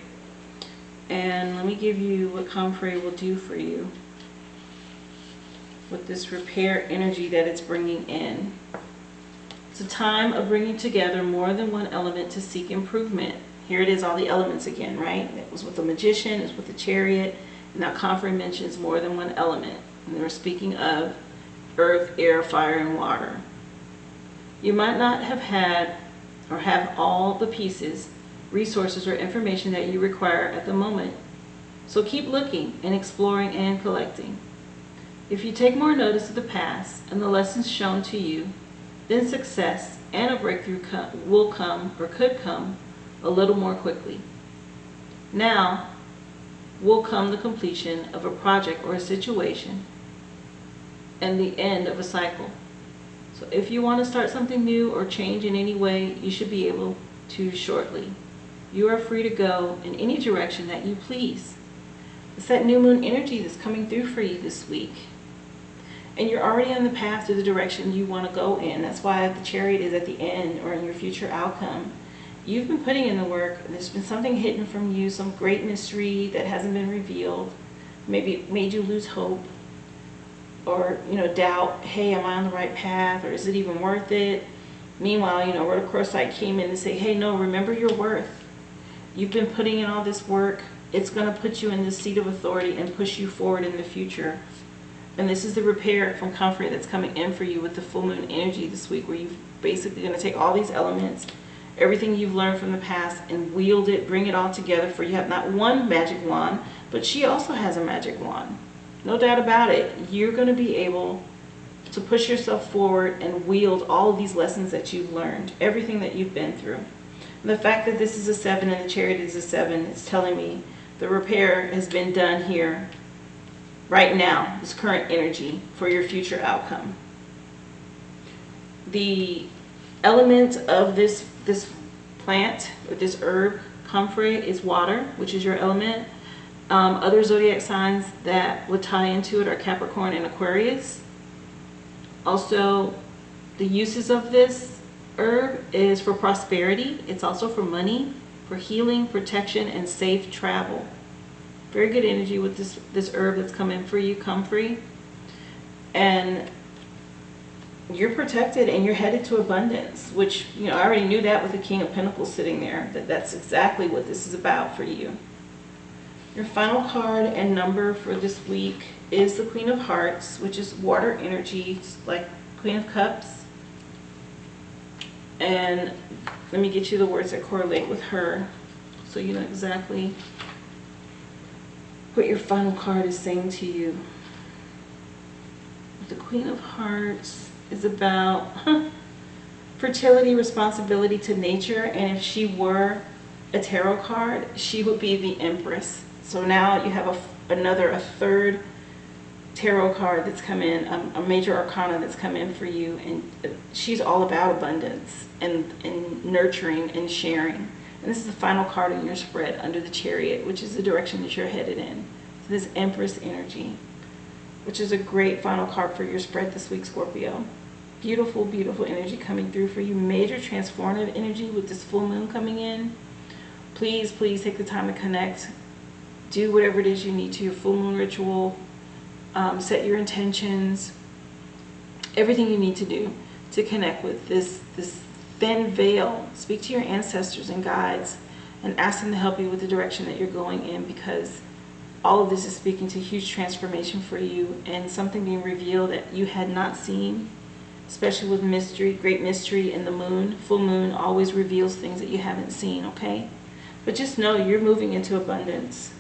And let me give you what comfrey will do for you with this repair energy that it's bringing in. It's a time of bringing together more than one element to seek improvement. Here it is, all the elements again, right? It was with the Magician, it was with the Chariot. Now comfrey mentions more than one element. And we're speaking of earth, air, fire, and water. You might not have had or have all the pieces, resources, or information that you require at the moment. So keep looking and exploring and collecting. If you take more notice of the past and the lessons shown to you, then success and a breakthrough will come, or could come, a little more quickly. Now will come the completion of a project or a situation and the end of a cycle. So if you want to start something new or change in any way, you should be able to shortly. You are free to go in any direction that you please. It's that new moon energy that's coming through for you this week. And you're already on the path to the direction you want to go in. That's why the Chariot is at the end, or in your future outcome. You've been putting in the work. There's been something hidden from you, some great mystery that hasn't been revealed. Maybe it made you lose hope, or doubt, hey, am I on the right path, or is it even worth it? Meanwhile, Rhoda Crossite came in and say, hey, no, remember your worth. You've been putting in all this work. It's going to put you in this seat of authority and push you forward in the future. And this is the repair from comfort that's coming in for you with the full moon energy this week, where you're basically going to take all these elements, everything you've learned from the past, and wield it, bring it all together. For you have not one magic wand, but she also has a magic wand. No doubt about it. You're going to be able to push yourself forward and wield all of these lessons that you've learned, everything that you've been through. And the fact that this is a 7 and the Chariot is a 7, it's telling me the repair has been done here, right now, this current energy, for your future outcome. The element of this plant, or this herb, comfrey, is water, which is your element. Other zodiac signs that would tie into it are Capricorn and Aquarius. Also, the uses of this herb is for prosperity. It's also for money, for healing, protection, and safe travel. Very good energy with this herb that's coming for you, comfrey. And you're protected and you're headed to abundance, which, you know, I already knew that with the King of Pentacles sitting there, that's exactly what this is about for you. Your final card and number for this week is the Queen of Hearts, which is water energy, like Queen of Cups. And let me get you the words that correlate with her so you know exactly what your final card is saying to you. The Queen of Hearts is about fertility, responsibility to nature, and if she were a tarot card, she would be the Empress. So now you have a third tarot card that's come in, a major arcana that's come in for you, and she's all about abundance and nurturing and sharing. And this is the final card in your spread under the Chariot, which is the direction that you're headed in. So this Empress energy, which is a great final card for your spread this week, Scorpio. Beautiful, beautiful energy coming through for you. Major transformative energy with this full moon coming in. Please, please take the time to connect. Do whatever it is you need to, your full moon ritual. Set your intentions. Everything you need to do to connect with this thin veil. Speak to your ancestors and guides and ask them to help you with the direction that you're going in, because all of this is speaking to huge transformation for you and something being revealed that you had not seen, especially with mystery, great mystery in the moon. Full moon always reveals things that you haven't seen, okay? But just know you're moving into abundance.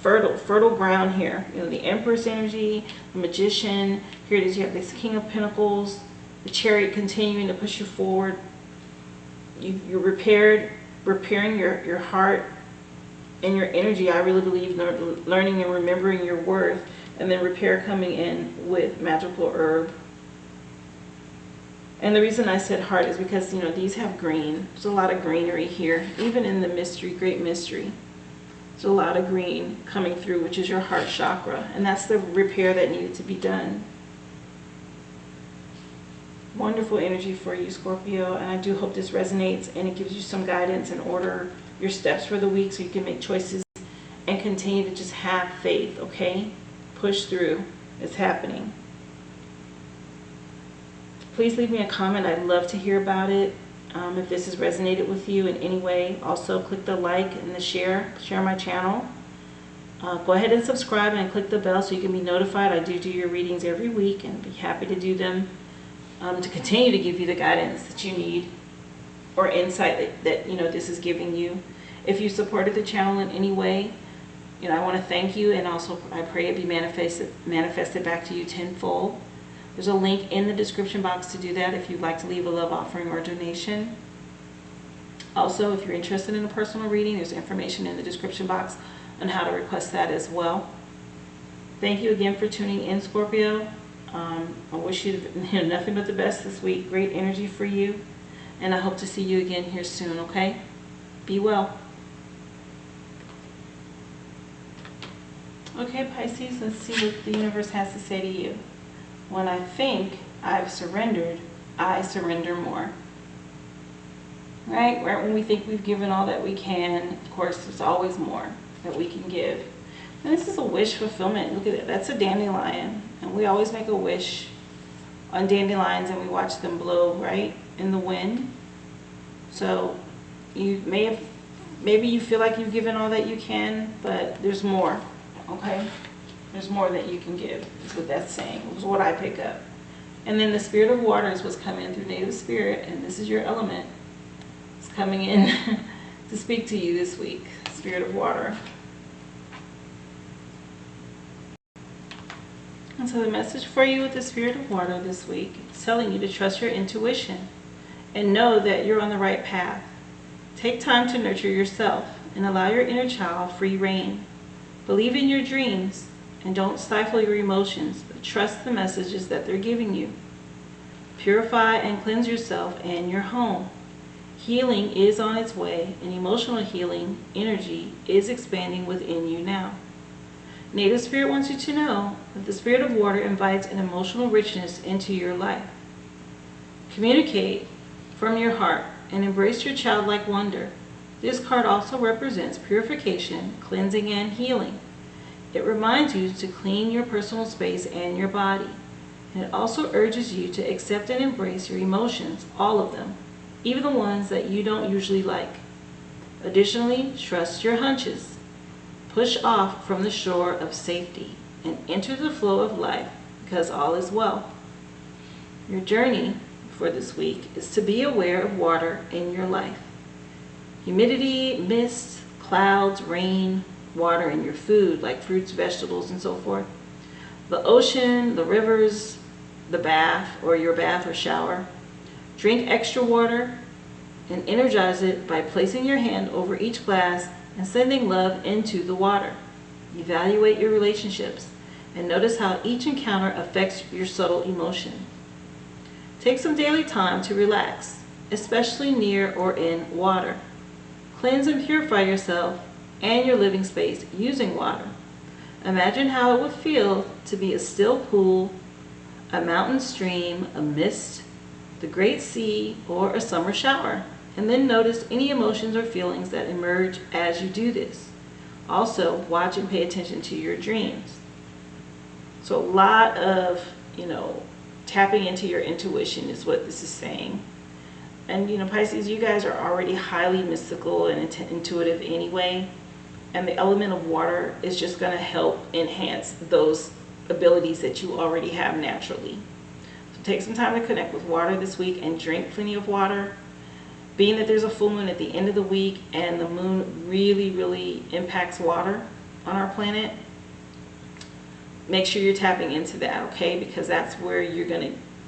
Fertile ground here. You know, the Empress energy, the Magician. Here it is, you have this King of Pentacles, the Chariot continuing to push you forward. You're repairing your heart and your energy. I really believe learning and remembering your worth, and then repair coming in with magical herb. And the reason I said heart is because, you know, these have green. There's a lot of greenery here, even in the mystery, great mystery. There's a lot of green coming through, which is your heart chakra, and that's the repair that needed to be done. Wonderful energy for you, Scorpio, and I do hope this resonates and it gives you some guidance and order your steps for the week so you can make choices and continue to just have faith, okay? Push through. It's happening. Please leave me a comment. I'd love to hear about it. If this has resonated with you in any way, also click the like and the share my channel. Go ahead and subscribe and click the bell so you can be notified. I do your readings every week and be happy to do them to continue to give you the guidance that you need or insight that you know this is giving you. If you supported the channel in any way, you know, I want to thank you, and also I pray it be manifested back to you tenfold. There's a link in the description box to do that if you'd like to leave a love offering or donation. Also, if you're interested in a personal reading, there's information in the description box on how to request that as well. Thank you again for tuning in, Scorpio. I wish you nothing but the best this week. Great energy for you. And I hope to see you again here soon, okay? Be well. Okay, Pisces, let's see what the universe has to say to you. When I think I've surrendered, I surrender more. Right when we think we've given all that we can, of course, there's always more that we can give. And this is a wish fulfillment. Look at it. That's a dandelion. And we always make a wish on dandelions and we watch them blow, right, in the wind. So you maybe you feel like you've given all that you can, but there's more, okay? There's more that you can give, is what that's saying. It was what I pick up. And then the Spirit of Water is what's coming in through Native Spirit, and this is your element. It's coming in to speak to you this week, Spirit of Water. And so the message for you with the Spirit of Water this week is telling you to trust your intuition and know that you're on the right path. Take time to nurture yourself and allow your inner child free reign. Believe in your dreams and don't stifle your emotions, but trust the messages that they're giving you. Purify and cleanse yourself and your home. Healing is on its way, and emotional healing energy is expanding within you now. Native Spirit wants you to know that the Spirit of Water invites an emotional richness into your life. Communicate from your heart and embrace your childlike wonder. This card also represents purification, cleansing, and healing. It reminds you to clean your personal space and your body. And it also urges you to accept and embrace your emotions, all of them, even the ones that you don't usually like. Additionally, trust your hunches. Push off from the shore of safety and enter the flow of life because all is well. Your journey for this week is to be aware of water in your life. Humidity, mist, clouds, rain, water in your food like fruits, vegetables, and so forth. The ocean, the rivers, the bath or your bath or shower. Drink extra water and energize it by placing your hand over each glass and sending love into the water. Evaluate your relationships and notice how each encounter affects your subtle emotion. Take some daily time to relax, especially near or in water. Cleanse and purify yourself and your living space using water. Imagine how it would feel to be a still pool, a mountain stream, a mist, the great sea, or a summer shower, and then notice any emotions or feelings that emerge as you do this. Also, watch and pay attention to your dreams. So a lot of, tapping into your intuition is what this is saying. And, Pisces, you guys are already highly mystical and intuitive anyway. And the element of water is just going to help enhance those abilities that you already have naturally. So take some time to connect with water this week and drink plenty of water. Being that there's a full moon at the end of the week and the moon really, really impacts water on our planet, make sure you're tapping into that, okay? Because that's where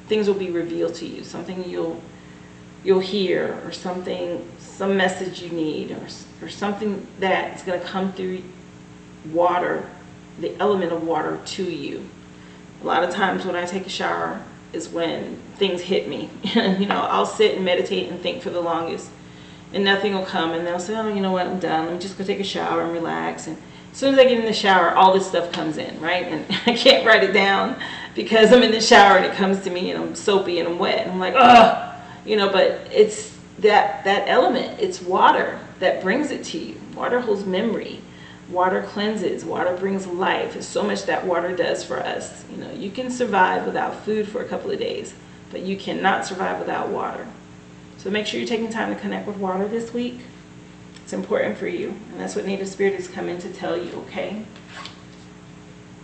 things will be revealed to you. Something you'll hear, or some message you need, or something that is going to come through water, the element of water, to you. A lot of times when I take a shower is when things hit me. I'll sit and meditate and think for the longest, and nothing will come, and they'll say, oh, you know what, I'm done. Let me just go take a shower and relax. And as soon as I get in the shower, all this stuff comes in, right? And I can't write it down because I'm in the shower and it comes to me and I'm soapy and I'm wet. And I'm like, ugh. But it's that element, it's water that brings it to you. Water holds memory. Water cleanses. Water brings life. There's so much that water does for us. You can survive without food for a couple of days, but you cannot survive without water. So make sure you're taking time to connect with water this week. It's important for you, and that's what Native Spirit is coming to tell you, okay?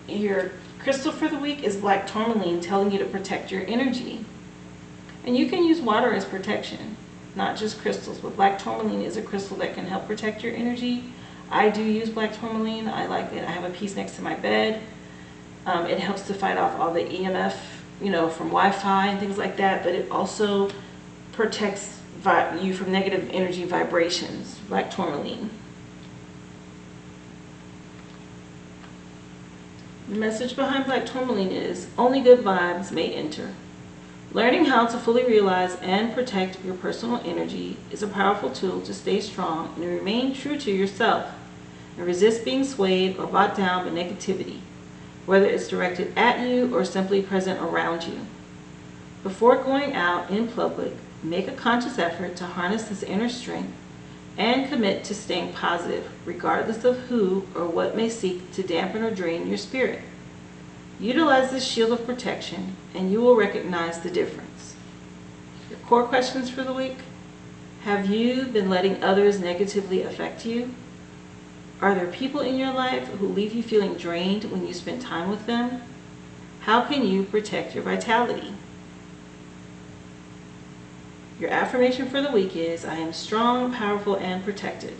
Your crystal for the week is black tourmaline, telling you to protect your energy. And you can use water as protection, not just crystals, but black tourmaline is a crystal that can help protect your energy. I do use black tourmaline. I like it. I have a piece next to my bed. It helps to fight off all the EMF, from Wi-Fi and things like that, but it also protects you from negative energy vibrations, black tourmaline. The message behind black tourmaline is, only good vibes may enter. Learning how to fully realize and protect your personal energy is a powerful tool to stay strong and remain true to yourself and resist being swayed or brought down by negativity, whether it's directed at you or simply present around you. Before going out in public, make a conscious effort to harness this inner strength and commit to staying positive, regardless of who or what may seek to dampen or drain your spirit. Utilize this shield of protection and you will recognize the difference. Your core questions for the week: have you been letting others negatively affect you? Are there people in your life who leave you feeling drained when you spend time with them? How can you protect your vitality? Your affirmation for the week is, I am strong, powerful, and protected.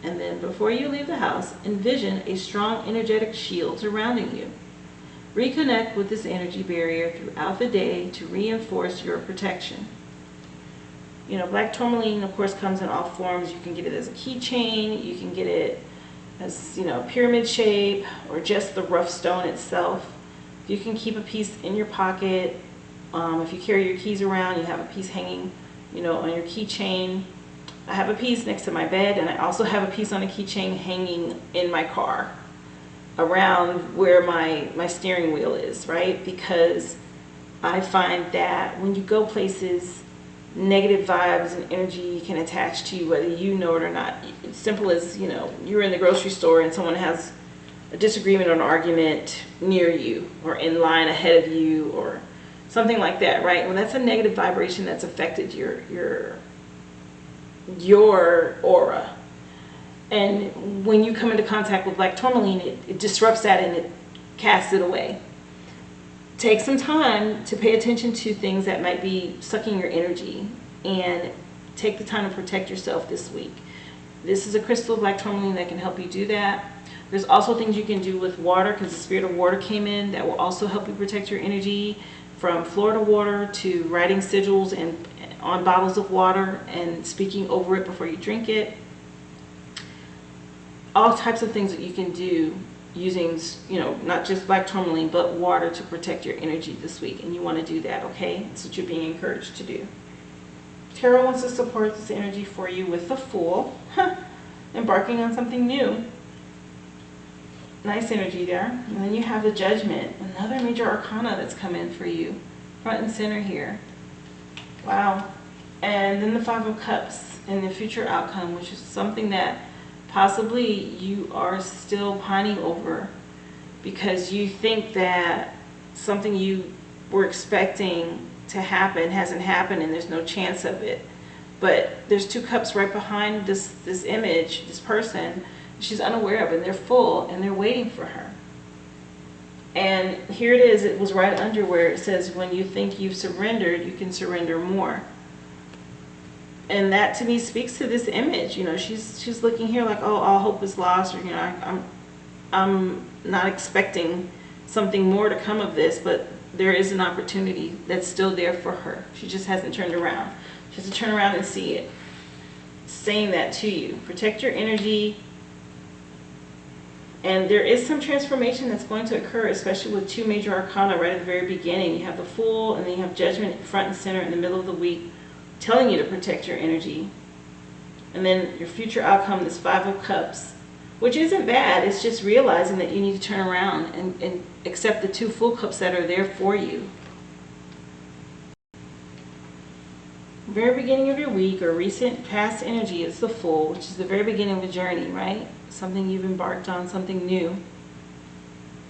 And then before you leave the house, envision a strong energetic shield surrounding you. Reconnect with this energy barrier throughout the day to reinforce your protection. Black tourmaline, of course, comes in all forms. You can get it as a keychain, you can get it as, pyramid shape, or just the rough stone itself. You can keep a piece in your pocket. If you carry your keys around, you have a piece hanging, on your keychain. I have a piece next to my bed, and I also have a piece on a keychain hanging in my car around where my steering wheel is, right? Because I find that when you go places, negative vibes and energy can attach to you whether you know it or not. It's simple as, you know, you're in the grocery store and someone has a disagreement or an argument near you or in line ahead of you or something like that, right? Well, that's a negative vibration that's affected your aura. And when you come into contact with black tourmaline, it disrupts that and it casts it away. Take some time to pay attention to things that might be sucking your energy and take the time to protect yourself this week. This is a crystal, black tourmaline, that can help you do that. There's also things you can do with water, because the spirit of water came in, that will also help you protect your energy, from Florida water to writing sigils and on bottles of water and speaking over it before you drink it. All types of things that you can do using, you know, not just black tourmaline, but water to protect your energy this week. And you want to do that, okay? That's what you're being encouraged to do. Tarot wants to support this energy for you with the Fool, embarking on something new. Nice energy there. And then you have the Judgment, another major arcana that's come in for you, front and center here. Wow. And then the Five of Cups and the future outcome, which is something that possibly you are still pining over because you think that something you were expecting to happen hasn't happened and there's no chance of it. But there's two cups right behind this image, this person. She's unaware of it, and they're full and they're waiting for her. And here it is, it was right under where it says, when you think you've surrendered, you can surrender more. And that to me speaks to this image. You know, she's looking here like, oh, all hope is lost, or, you know, I'm not expecting something more to come of this, but there is an opportunity that's still there for her. She just hasn't turned around. She has to turn around and see it. Saying that to you. Protect your energy. And there is some transformation that's going to occur, especially with two major arcana right at the very beginning. You have the Fool, and then you have Judgment front and center in the middle of the week, telling you to protect your energy. And then your future outcome, this Five of Cups, which isn't bad. It's just realizing that you need to turn around and accept the two full cups that are there for you. Very beginning of your week or recent past energy is the Fool, which is the very beginning of a journey, right? Something you've embarked on, something new.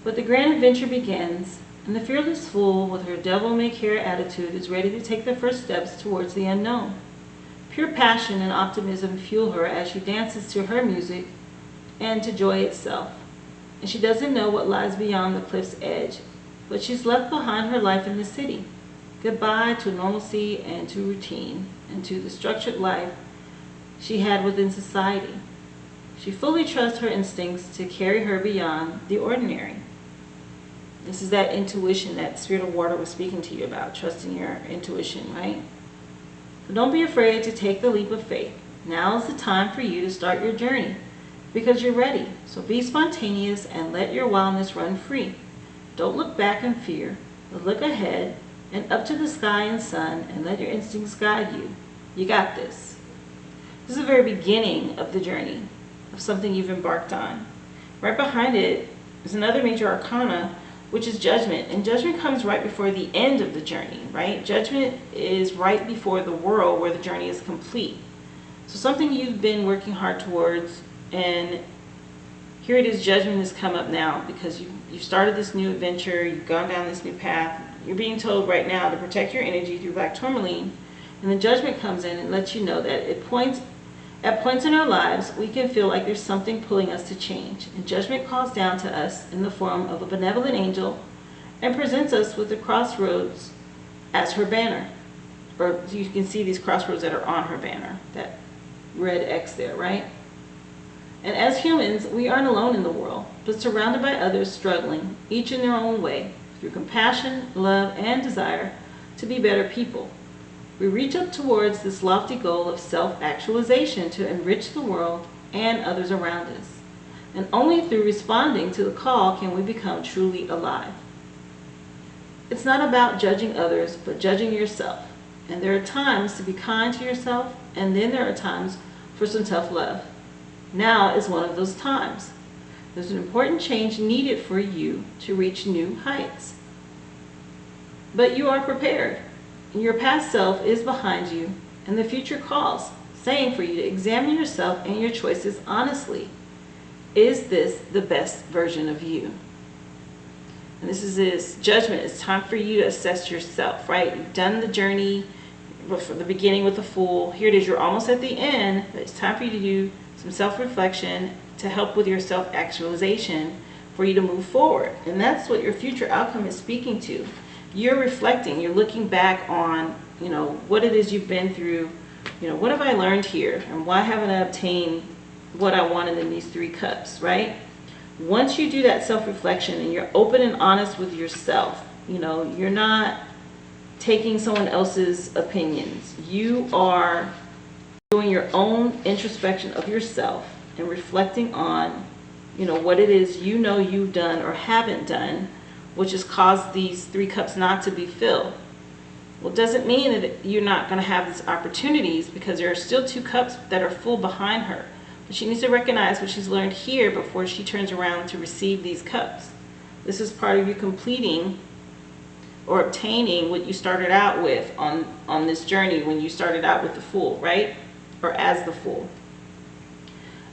But the grand adventure begins, and the fearless Fool, with her devil-may-care attitude, is ready to take the first steps towards the unknown. Pure passion and optimism fuel her as she dances to her music and to joy itself. And she doesn't know what lies beyond the cliff's edge, but she's left behind her life in the city. Goodbye to normalcy and to routine and to the structured life she had within society. She fully trusts her instincts to carry her beyond the ordinary. This is that intuition that Spirit of Water was speaking to you about, trusting your intuition, right? So don't be afraid to take the leap of faith. Now is the time for you to start your journey because you're ready. So be spontaneous and let your wildness run free. Don't look back in fear, but look ahead and up to the sky and sun and let your instincts guide you. You got this. This is the very beginning of the journey, of something you've embarked on. Right behind it is another major arcana, which is Judgment. And Judgment comes right before the end of the journey, right? Judgment is right before the world where the journey is complete. So something you've been working hard towards, and here it is, Judgment has come up now because you've started this new adventure, you've gone down this new path. You're being told right now to protect your energy through black tourmaline, and the Judgment comes in and lets you know that at points in our lives, we can feel like there's something pulling us to change. And Judgment calls down to us in the form of a benevolent angel and presents us with the crossroads as her banner. Or you can see these crossroads that are on her banner, that red X there, right? And as humans, we aren't alone in the world, but surrounded by others struggling, each in their own way, through compassion, love, and desire to be better people. We reach up towards this lofty goal of self-actualization to enrich the world and others around us. And only through responding to the call can we become truly alive. It's not about judging others, but judging yourself. And there are times to be kind to yourself, and then there are times for some tough love. Now is one of those times. There's an important change needed for you to reach new heights. But you are prepared. Your past self is behind you, and the future calls, saying for you to examine yourself and your choices honestly. Is this the best version of you? And this is this judgment. It's time for you to assess yourself, right? You've done the journey from the beginning with the Fool. Here it is, you're almost at the end, but it's time for you to do some self-reflection to help with your self-actualization for you to move forward. And that's what your future outcome is speaking to. You're reflecting, you're looking back on, what it is you've been through. What have I learned here? And why haven't I obtained what I wanted in these 3 cups, right? Once you do that self-reflection and you're open and honest with yourself, you're not taking someone else's opinions. You are doing your own introspection of yourself and reflecting on, what it is you've done or haven't done, which has caused these 3 cups not to be filled. Well, it doesn't mean that you're not going to have these opportunities, because there are still 2 cups that are full behind her. But she needs to recognize what she's learned here before she turns around to receive these cups. This is part of you completing or obtaining what you started out with on this journey when you started out with the Fool, right? Or as the Fool.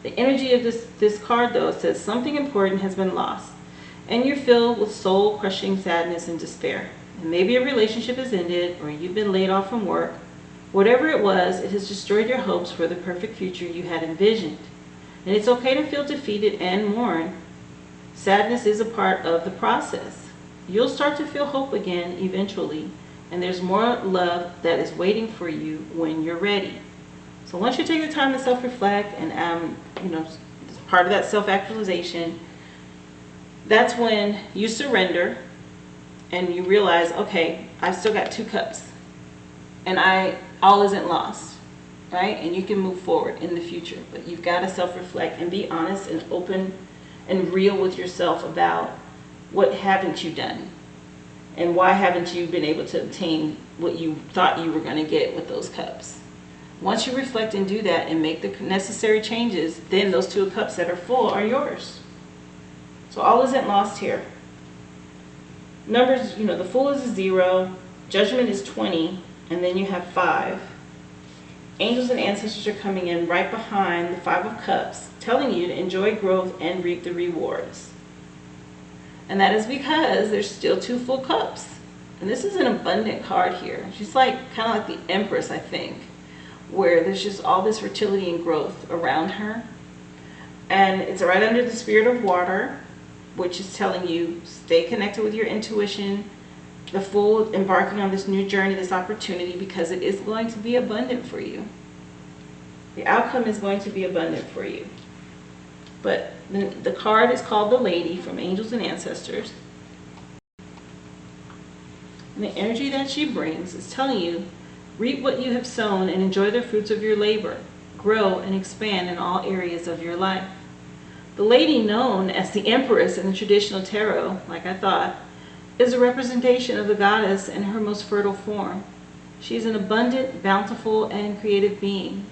The energy of this card, though, says something important has been lost, and you're filled with soul-crushing sadness and despair. And maybe a relationship has ended, or you've been laid off from work. Whatever it was, it has destroyed your hopes for the perfect future you had envisioned. And it's okay to feel defeated and mourn. Sadness is a part of the process. You'll start to feel hope again eventually, and there's more love that is waiting for you when you're ready. So once you take the time to self-reflect and it's part of that self-actualization, that's when you surrender and you realize, okay, I've still got 2 cups, and all isn't lost, right? And you can move forward in the future, but you've got to self-reflect and be honest and open and real with yourself about what haven't you done, and why haven't you been able to obtain what you thought you were going to get with those cups. Once you reflect and do that and make the necessary changes, then those 2 cups that are full are yours. So all isn't lost here. Numbers, the Fool is a 0, Judgment is 20, and then you have 5. Angels and ancestors are coming in right behind the 5 of Cups, telling you to enjoy growth and reap the rewards. And that is because there's still 2 full cups. And this is an abundant card here. She's kind of like the Empress, I think, where there's just all this fertility and growth around her. And it's right under the Spirit of Water, which is telling you stay connected with your intuition. The Fool embarking on this new journey, this opportunity, because it is going to be abundant for you. The outcome is going to be abundant for you. But the card is called the Lady from Angels and Ancestors. And the energy that she brings is telling you, reap what you have sown and enjoy the fruits of your labor. Grow and expand in all areas of your life. The Lady, known as the Empress in the traditional tarot, like I thought, is a representation of the goddess in her most fertile form. She is an abundant, bountiful, and creative being.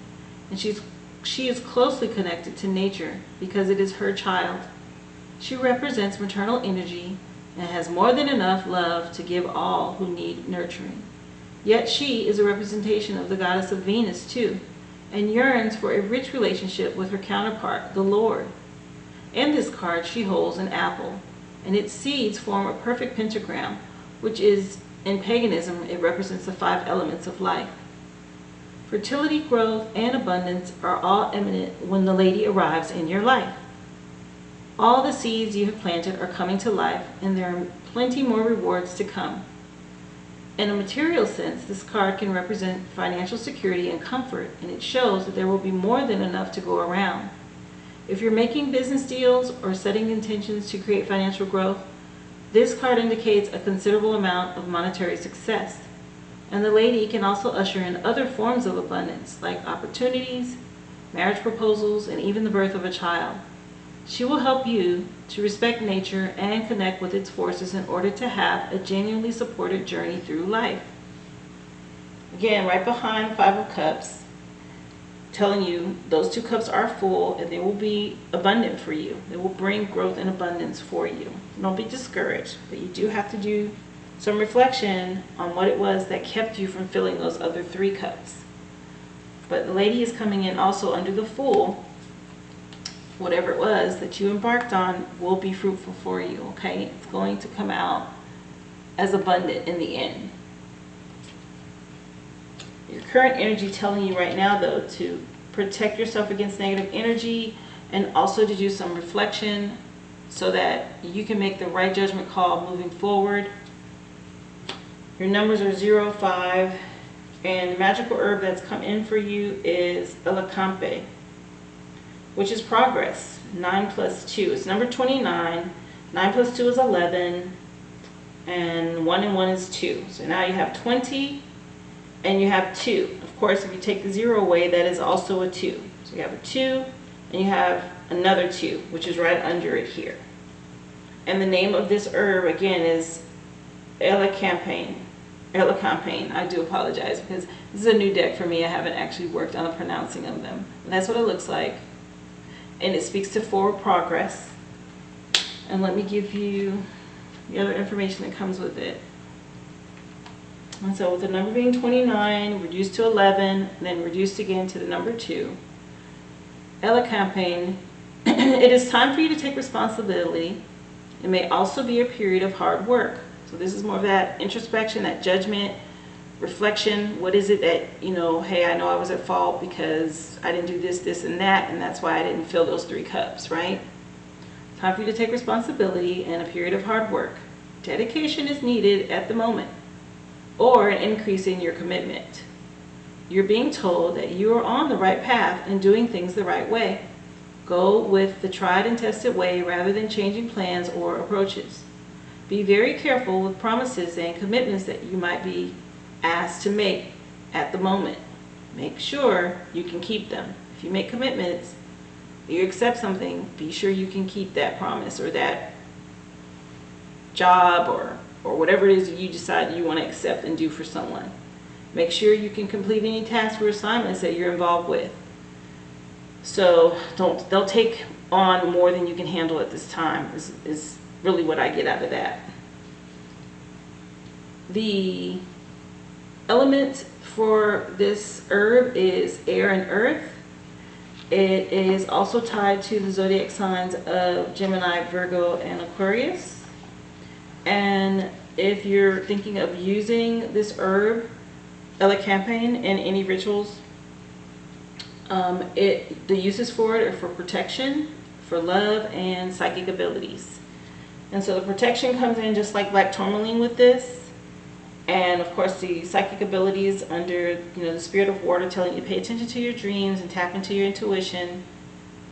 And she is closely connected to nature because it is her child. She represents maternal energy and has more than enough love to give all who need nurturing. Yet she is a representation of the goddess of Venus too, and yearns for a rich relationship with her counterpart, the Lord. In this card she holds an apple, and its seeds form a perfect pentagram, which is, in paganism, it represents the 5 elements of life. Fertility, growth, and abundance are all imminent when the Lady arrives in your life. All the seeds you have planted are coming to life, and there are plenty more rewards to come. In a material sense, this card can represent financial security and comfort, and it shows that there will be more than enough to go around. If you're making business deals or setting intentions to create financial growth, this card indicates a considerable amount of monetary success. And the Lady can also usher in other forms of abundance, like opportunities, marriage proposals, and even the birth of a child. She will help you to respect nature and connect with its forces in order to have a genuinely supported journey through life. again, right behind the Five of Cups, telling you those 2 cups are full and they will be abundant for you. They will bring growth and abundance for you. Don't be discouraged, but you do have to do some reflection on what it was that kept you from filling those other 3 cups. But the lady is coming in also under the Fool. Whatever it was that you embarked on will be fruitful for you, okay? It's going to come out as abundant in the end. Your current energy telling you right now, though, to protect yourself against negative energy and also to do some reflection so that you can make the right judgment call moving forward. Your numbers are 0, 5, and the magical herb that's come in for you is Elecampe, which is progress. 9 plus 2 is number 29. 9 plus 2 is 11, and 1 and 1 is 2. So now you have 20 and you have 2. Of course, if you take the 0 away, that is also a 2. So you have a 2 and you have another 2, which is right under it here. And the name of this herb again is Elecampe. I do apologize because this is a new deck for me. I haven't actually worked on the pronouncing of them. But that's what it looks like. And it speaks to forward progress. And let me give you the other information that comes with it. And so with the number being 29, reduced to 11, and then reduced again to the number 2, Elecampe, it is time for you to take responsibility. It may also be a period of hard work. So this is more of that introspection, that judgment, reflection. What is it that, you know, hey, I know I was at fault because I didn't do this, this, and that, and that's why I didn't fill those 3 cups, right? Time for you to take responsibility and a period of hard work. Dedication is needed at the moment, or an increase in your commitment. You're being told that you are on the right path and doing things the right way. Go with the tried and tested way rather than changing plans or approaches. Be very careful with promises and commitments that you might be asked to make at the moment. Make sure you can keep them. If you make commitments, you accept something, be sure you can keep that promise or that job or whatever it is that you decide you want to accept and do for someone. Make sure you can complete any tasks or assignments that you're involved with. So don't take on more than you can handle at this time is really what I get out of that. The element for this herb is air and earth. It is also tied to the zodiac signs of Gemini, Virgo, and Aquarius. And if you're thinking of using this herb, Elecampe, in any rituals, the uses for it are for protection, for love, and psychic abilities. And so the protection comes in just like black tourmaline with this. And of course the psychic abilities under, you know, the spirit of water telling you to pay attention to your dreams and tap into your intuition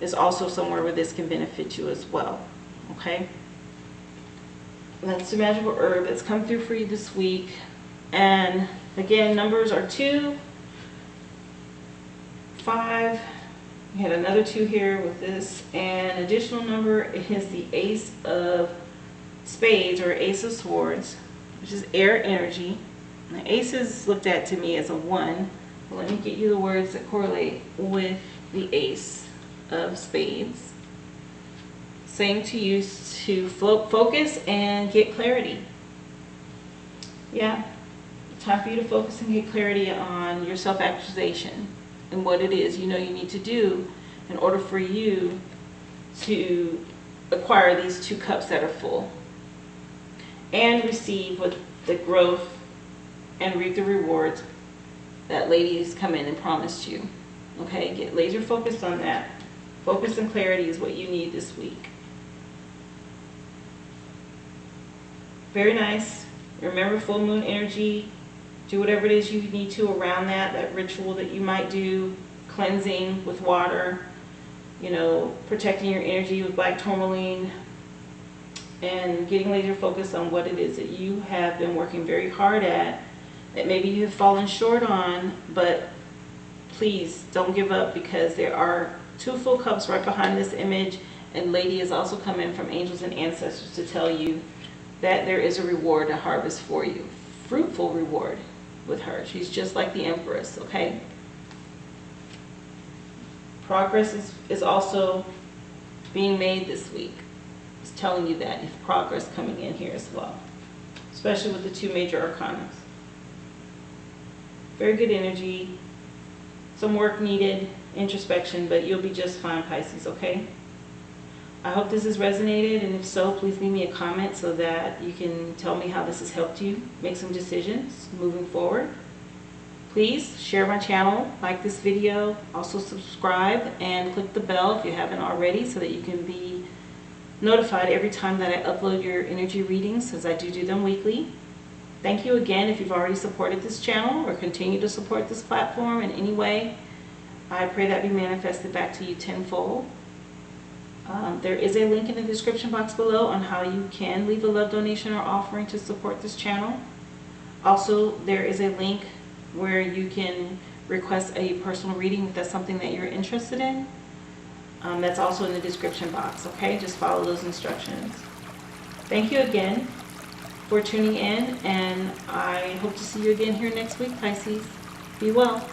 is also somewhere where this can benefit you as well. Okay? That's the magical herb that's come through for you this week. And again, numbers are 2, 5. We had another 2 here with this. And additional number is the Ace of Spades or Ace of Swords, which is air energy. The ace is looked at to me as a 1. But let me get you the words that correlate with the Ace of Spades. Saying to you to focus and get clarity. Yeah, time for you to focus and get clarity on your self-actualization and what it is you know you need to do in order for you to acquire these 2 cups that are full and receive what the growth and reap the rewards that lady has come in and promised you. Okay, get laser focused on that. Focus and clarity is what you need this week. Very nice. Remember full moon energy. Do whatever it is you need to around that ritual that you might do. Cleansing with water, you know, protecting your energy with black tourmaline, and getting laser focused on what it is that you have been working very hard at, that maybe you have fallen short on, but please don't give up, because there are 2 full cups right behind this image, and lady has also come in from angels and ancestors to tell you that there is a reward, a harvest for you. Fruitful reward. with her. She's just like the Empress, okay? Progress is also being made this week. It's telling you that. If progress coming in here as well, especially with the two major arcanas. Very good energy. Some work needed, introspection, but you'll be just fine, Pisces, okay? I hope this has resonated, and if so, please leave me a comment so that you can tell me how this has helped you make some decisions moving forward. Please share my channel, like this video, also subscribe and click the bell if you haven't already so that you can be notified every time that I upload your energy readings, as I do them weekly. Thank you again if you've already supported this channel or continue to support this platform in any way. I pray that be manifested back to you tenfold. There is a link in the description box below on how you can leave a love donation or offering to support this channel. Also, there is a link where you can request a personal reading if that's something that you're interested in. That's also in the description box, okay? Just follow those instructions. Thank you again for tuning in, and I hope to see you again here next week, Pisces. Be well.